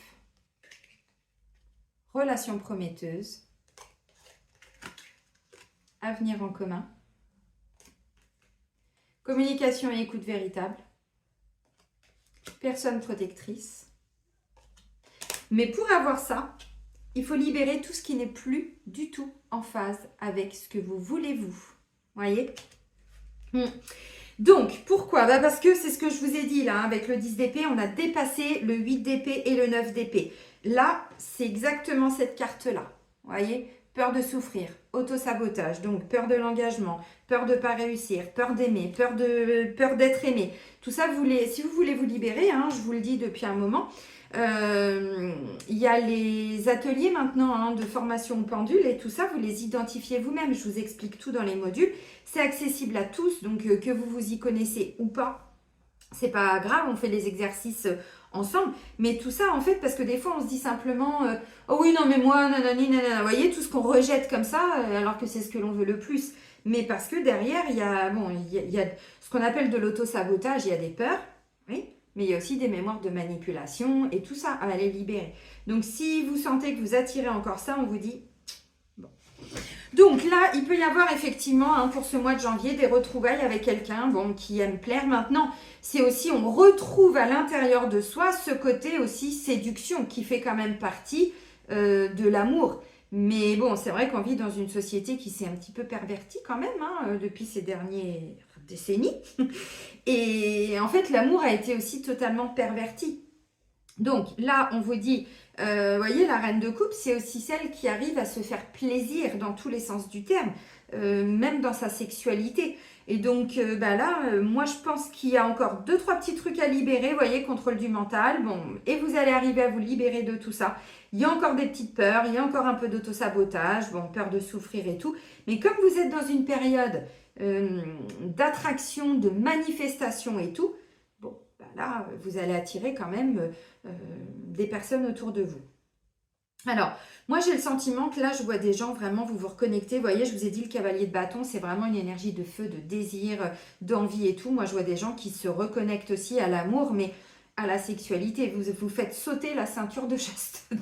relation prometteuse, avenir en commun, communication et écoute véritable, personne protectrice. Mais pour avoir ça, il faut libérer tout ce qui n'est plus du tout en phase avec ce que vous voulez vous. Voyez? Donc, pourquoi? Bah parce que c'est ce que je vous ai dit là, avec le 10 d'épée, on a dépassé le 8 d'épée et le 9 d'épée. Là, c'est exactement cette carte-là. Voyez? Peur de souffrir, auto-sabotage, donc peur de l'engagement, peur de ne pas réussir, peur d'aimer, peur d'être aimé. Tout ça, si vous voulez vous libérer, hein, je vous le dis depuis un moment, il y a les ateliers maintenant hein, de formation au pendule et tout ça, vous les identifiez vous-même. Je vous explique tout dans les modules. C'est accessible à tous, donc que vous vous y connaissez ou pas, c'est pas grave, on fait les exercices ensemble. Mais tout ça, en fait, parce que des fois, on se dit simplement oh oui, non, mais moi, nanani, nanana. Vous voyez, tout ce qu'on rejette comme ça, alors que c'est ce que l'on veut le plus. Mais parce que derrière, il y a ce qu'on appelle de l'auto-sabotage, il y a des peurs, oui, mais il y a aussi des mémoires de manipulation et tout ça à aller libérer. Donc, si vous sentez que vous attirez encore ça, on vous dit bon. Donc là, il peut y avoir effectivement hein, pour ce mois de janvier des retrouvailles avec quelqu'un bon, qui aime plaire. Maintenant, c'est aussi, on retrouve à l'intérieur de soi ce côté aussi séduction qui fait quand même partie de l'amour. Mais bon, c'est vrai qu'on vit dans une société qui s'est un petit peu pervertie quand même hein, depuis ces dernières décennies. Et en fait, l'amour a été aussi totalement perverti. Donc là, on vous dit, voyez, la reine de coupe, c'est aussi celle qui arrive à se faire plaisir dans tous les sens du terme, même dans sa sexualité. Et donc là, moi je pense qu'il y a encore 2-3 petits trucs à libérer, vous voyez, contrôle du mental, bon, et vous allez arriver à vous libérer de tout ça. Il y a encore des petites peurs, il y a encore un peu d'auto-sabotage, bon, peur de souffrir et tout. Mais comme vous êtes dans une période d'attraction, de manifestation et tout, bon, là, vous allez attirer quand même des personnes autour de vous. Alors, moi j'ai le sentiment que là, je vois des gens vraiment, vous vous reconnectez. Vous voyez, je vous ai dit, le cavalier de bâton, c'est vraiment une énergie de feu, de désir, d'envie et tout. Moi, je vois des gens qui se reconnectent aussi à l'amour, mais à la sexualité. Vous faites sauter la ceinture de chasteté.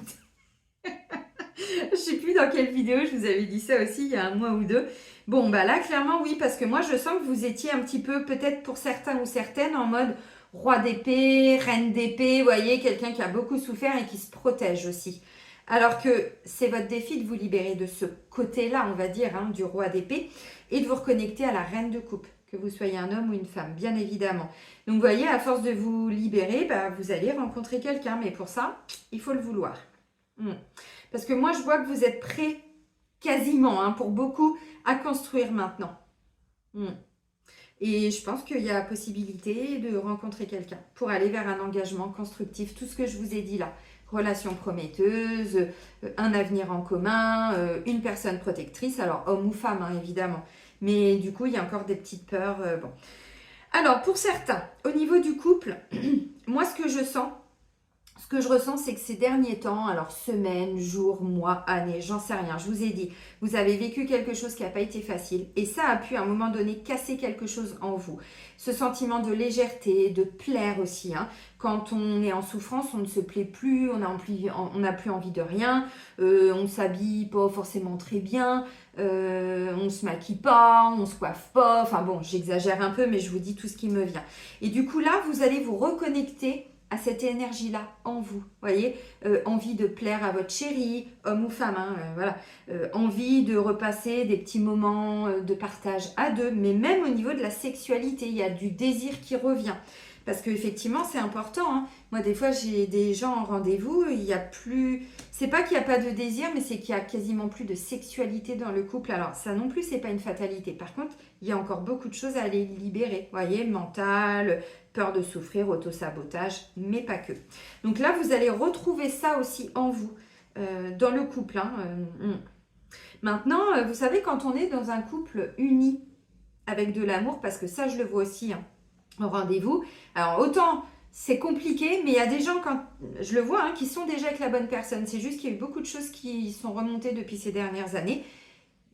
Je ne sais plus dans quelle vidéo je vous avais dit ça aussi, il y a un mois ou deux. Bon, bah là, clairement, oui, parce que moi, je sens que vous étiez un petit peu, peut-être pour certains ou certaines, en mode roi d'épée, reine d'épée, vous voyez, quelqu'un qui a beaucoup souffert et qui se protège aussi. Alors que c'est votre défi de vous libérer de ce côté-là, on va dire, hein, du roi d'épée, et de vous reconnecter à la reine de coupe, que vous soyez un homme ou une femme, bien évidemment. Donc, vous voyez, à force de vous libérer, bah, vous allez rencontrer quelqu'un, mais pour ça, il faut le vouloir. Parce que moi, je vois que vous êtes prêts, quasiment, hein, pour beaucoup, à construire maintenant. Et je pense qu'il y a possibilité de rencontrer quelqu'un pour aller vers un engagement constructif. Tout ce que je vous ai dit là. Relation prometteuse, un avenir en commun, une personne protectrice. Alors, homme ou femme, hein, évidemment. Mais du coup, il y a encore des petites peurs. Bon. Alors, pour certains, au niveau du couple, moi, ce que je sens, ce que je ressens, c'est que ces derniers temps, alors semaines, jours, mois, années, j'en sais rien, je vous ai dit, vous avez vécu quelque chose qui n'a pas été facile et ça a pu à un moment donné casser quelque chose en vous. Ce sentiment de légèreté, de plaire aussi. Hein. Quand on est en souffrance, on ne se plaît plus, on n'a plus envie de rien, on s'habille pas forcément très bien, on se maquille pas, on se coiffe pas, enfin bon, j'exagère un peu, mais je vous dis tout ce qui me vient. Et du coup là, vous allez vous reconnecter à cette énergie-là en vous, voyez, envie de plaire à votre chéri, homme ou femme, hein, voilà, envie de repasser des petits moments de partage à deux, mais même au niveau de la sexualité, il y a du désir qui revient, parce qu'effectivement c'est important, hein. Moi des fois j'ai des gens en rendez-vous, il y a plus, c'est pas qu'il n'y a pas de désir, mais c'est qu'il y a quasiment plus de sexualité dans le couple, alors ça non plus c'est pas une fatalité, par contre il y a encore beaucoup de choses à aller libérer, voyez, mental, peur de souffrir, autosabotage, mais pas que. Donc là, vous allez retrouver ça aussi en vous, dans le couple. Hein, Maintenant, vous savez, quand on est dans un couple uni, avec de l'amour, parce que ça, je le vois aussi hein, au rendez-vous. Alors, autant c'est compliqué, mais il y a des gens, quand je le vois, hein, qui sont déjà avec la bonne personne. C'est juste qu'il y a eu beaucoup de choses qui sont remontées depuis ces dernières années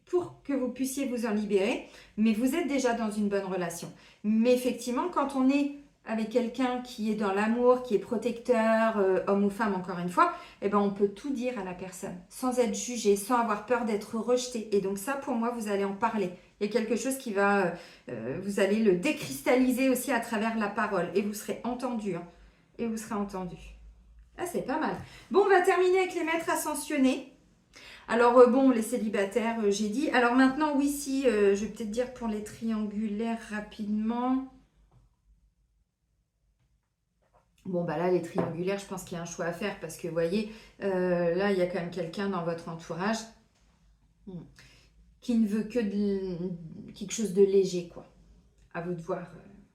pour que vous puissiez vous en libérer, mais vous êtes déjà dans une bonne relation. Mais effectivement, quand on est avec quelqu'un qui est dans l'amour, qui est protecteur, homme ou femme encore une fois, eh ben on peut tout dire à la personne, sans être jugé, sans avoir peur d'être rejeté. Et donc ça, pour moi, vous allez en parler. Il y a quelque chose qui va, vous allez le décristalliser aussi à travers la parole. Et vous serez entendu. Hein. Et vous serez entendu. Ah, c'est pas mal. Bon, on va terminer avec les maîtres ascensionnés. Alors bon, les célibataires, j'ai dit. Alors maintenant, oui, si, je vais peut-être dire pour les triangulaires rapidement. Bon, bah là, les triangulaires, je pense qu'il y a un choix à faire parce que, vous voyez, là, il y a quand même quelqu'un dans votre entourage qui ne veut que quelque chose de léger, quoi. À vous de voir.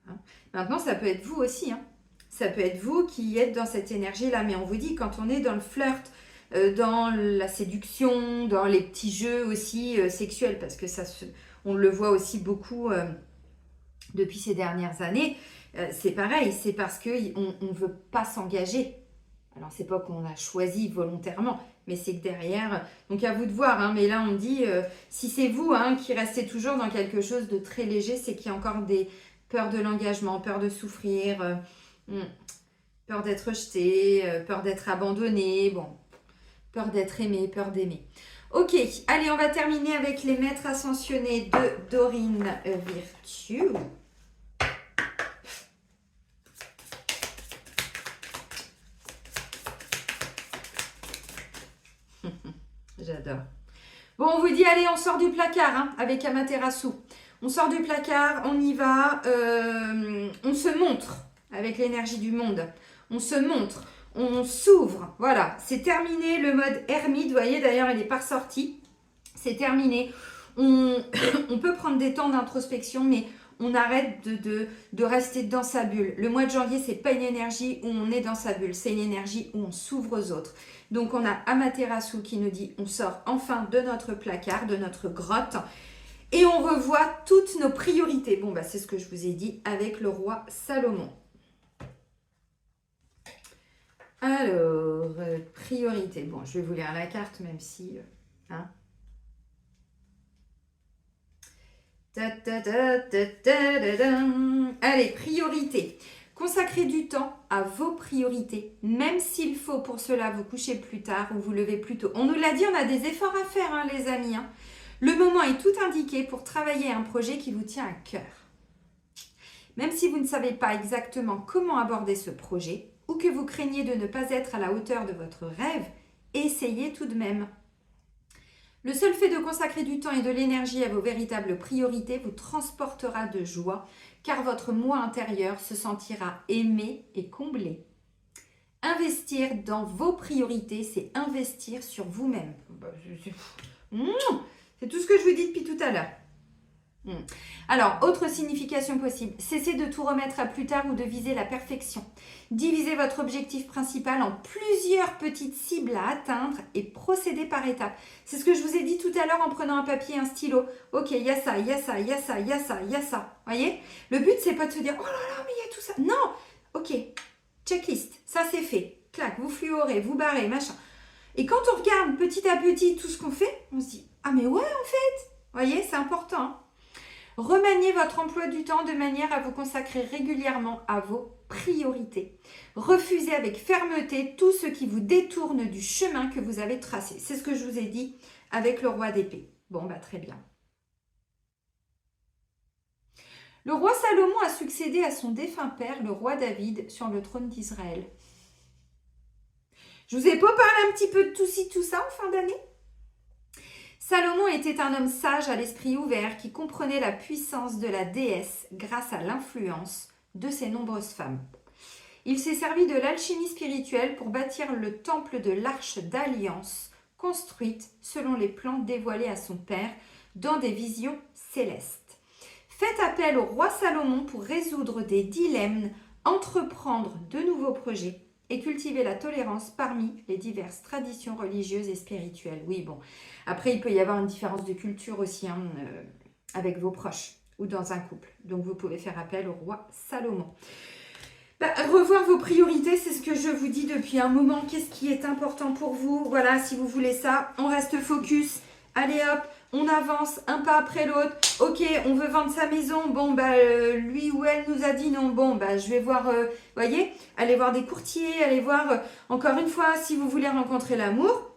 Hein. Maintenant, ça peut être vous aussi. Hein. Ça peut être vous qui êtes dans cette énergie-là. Mais on vous dit, quand on est dans le flirt, dans la séduction, dans les petits jeux aussi sexuels, parce que ça on le voit aussi beaucoup depuis ces dernières années, c'est pareil, c'est parce qu'on ne veut pas s'engager. Alors, c'est pas qu'on a choisi volontairement, mais c'est que derrière... Donc, à vous de voir, hein, mais là, on dit, si c'est vous hein, qui restez toujours dans quelque chose de très léger, c'est qu'il y a encore des peurs de l'engagement, peur de souffrir, peur d'être rejeté, peur d'être abandonné, bon, peur d'être aimé, peur d'aimer. Ok, allez, on va terminer avec les maîtres ascensionnés de Dorine Virtue. J'adore. Bon, on vous dit, allez, on sort du placard hein, avec Amaterasu. On sort du placard, on y va, on se montre avec l'énergie du monde. On se montre, on s'ouvre. Voilà, c'est terminé le mode ermite. Vous voyez, d'ailleurs, il n'est pas ressorti. C'est terminé. On peut prendre des temps d'introspection, mais on arrête de rester dans sa bulle. Le mois de janvier, c'est pas une énergie où on est dans sa bulle, c'est une énergie où on s'ouvre aux autres. Donc on a Amaterasu qui nous dit on sort enfin de notre placard, de notre grotte et on revoit toutes nos priorités. Bon, bah c'est ce que je vous ai dit avec le roi Salomon. Alors, priorité. Bon, je vais vous lire la carte même si... hein. Allez, priorité. Consacrez du temps à vos priorités, même s'il faut pour cela vous coucher plus tard ou vous lever plus tôt. On nous l'a dit, on a des efforts à faire, hein, les amis. Hein. Le moment est tout indiqué pour travailler un projet qui vous tient à cœur. Même si vous ne savez pas exactement comment aborder ce projet ou que vous craignez de ne pas être à la hauteur de votre rêve, essayez tout de même. Le seul fait de consacrer du temps et de l'énergie à vos véritables priorités vous transportera de joie, car votre moi intérieur se sentira aimé et comblé. Investir dans vos priorités, c'est investir sur vous-même. C'est tout ce que je vous dis depuis tout à l'heure. Hmm. Alors, autre signification possible, cessez de tout remettre à plus tard ou de viser la perfection. Divisez votre objectif principal en plusieurs petites cibles à atteindre et procédez par étapes. C'est ce que je vous ai dit tout à l'heure en prenant un papier et un stylo. Ok, il y a ça, il y a ça, il y a ça, il y a ça, il y a ça. Voyez? Le but, c'est pas de se dire, oh là là, mais il y a tout ça. Non! Ok, checklist, ça c'est fait. Clac, vous fluorez, vous barrez, machin. Et quand on regarde petit à petit tout ce qu'on fait, on se dit, ah mais ouais, en fait. Voyez, c'est important, hein. Remaniez votre emploi du temps de manière à vous consacrer régulièrement à vos priorités. Refusez avec fermeté tout ce qui vous détourne du chemin que vous avez tracé. C'est ce que je vous ai dit avec le roi d'épée. Bon, bah très bien. Le roi Salomon a succédé à son défunt père, le roi David, sur le trône d'Israël. Je vous ai pas parlé un petit peu de tout ci, tout ça en fin d'année? Salomon était un homme sage à l'esprit ouvert qui comprenait la puissance de la déesse grâce à l'influence de ses nombreuses femmes. Il s'est servi de l'alchimie spirituelle pour bâtir le temple de l'Arche d'Alliance, construite selon les plans dévoilés à son père dans des visions célestes. Faites appel au roi Salomon pour résoudre des dilemmes, entreprendre de nouveaux projets et cultiver la tolérance parmi les diverses traditions religieuses et spirituelles. Oui, bon. Après, il peut y avoir une différence de culture aussi avec vos proches ou dans un couple. Donc, vous pouvez faire appel au roi Salomon. Revoir vos priorités, c'est ce que je vous dis depuis un moment. Qu'est-ce qui est important pour vous? Voilà, si vous voulez ça, on reste focus. Allez hop, on avance un pas après l'autre. Ok, on veut vendre sa maison. Bon, lui ou elle nous a dit non. Bon, je vais voir, voyez, allez voir des courtiers, allez voir, encore une fois, si vous voulez rencontrer l'amour.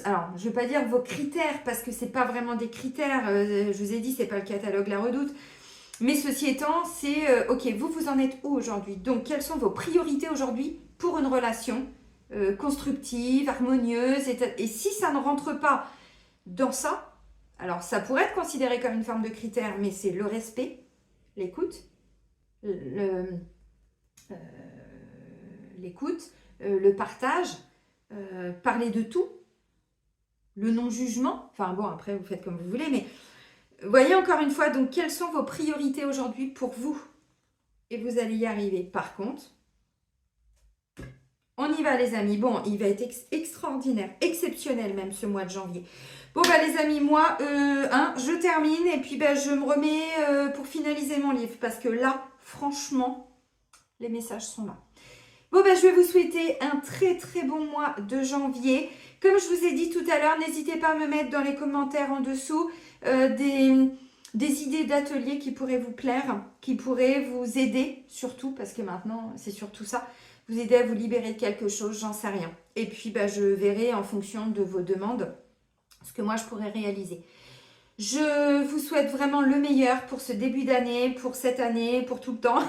Alors, je ne vais pas dire vos critères, parce que ce n'est pas vraiment des critères. Je vous ai dit, ce n'est pas le catalogue La Redoute. Mais ceci étant, c'est, ok, vous en êtes où aujourd'hui? Donc, quelles sont vos priorités aujourd'hui pour une relation constructive, harmonieuse? Et si ça ne rentre pas dans ça, alors ça pourrait être considéré comme une forme de critère, mais c'est le respect, l'écoute, le partage, parler de tout, le non-jugement. Enfin bon, après, vous faites comme vous voulez, mais voyez encore une fois, donc, quelles sont vos priorités aujourd'hui pour vous? Et vous allez y arriver. Par contre, on y va les amis. Bon, il va être extraordinaire, exceptionnel même ce mois de janvier. Bon, les amis, moi, je termine et puis je me remets pour finaliser mon livre. Parce que là, franchement, les messages sont là. Bon, je vais vous souhaiter un très très bon mois de janvier. Comme je vous ai dit tout à l'heure, n'hésitez pas à me mettre dans les commentaires en dessous des idées d'ateliers qui pourraient vous plaire, qui pourraient vous aider, surtout, parce que maintenant, c'est surtout ça, vous aider à vous libérer de quelque chose, j'en sais rien. Et puis, je verrai en fonction de vos demandes ce que moi, je pourrais réaliser. Je vous souhaite vraiment le meilleur pour ce début d'année, pour cette année, pour tout le temps.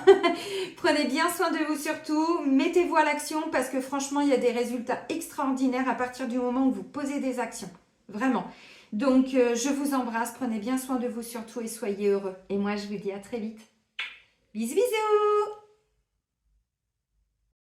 Prenez bien soin de vous surtout, mettez-vous à l'action parce que franchement, il y a des résultats extraordinaires à partir du moment où vous posez des actions. Vraiment. Donc, je vous embrasse, prenez bien soin de vous surtout et soyez heureux. Et moi, je vous dis à très vite. Bisous, bisous!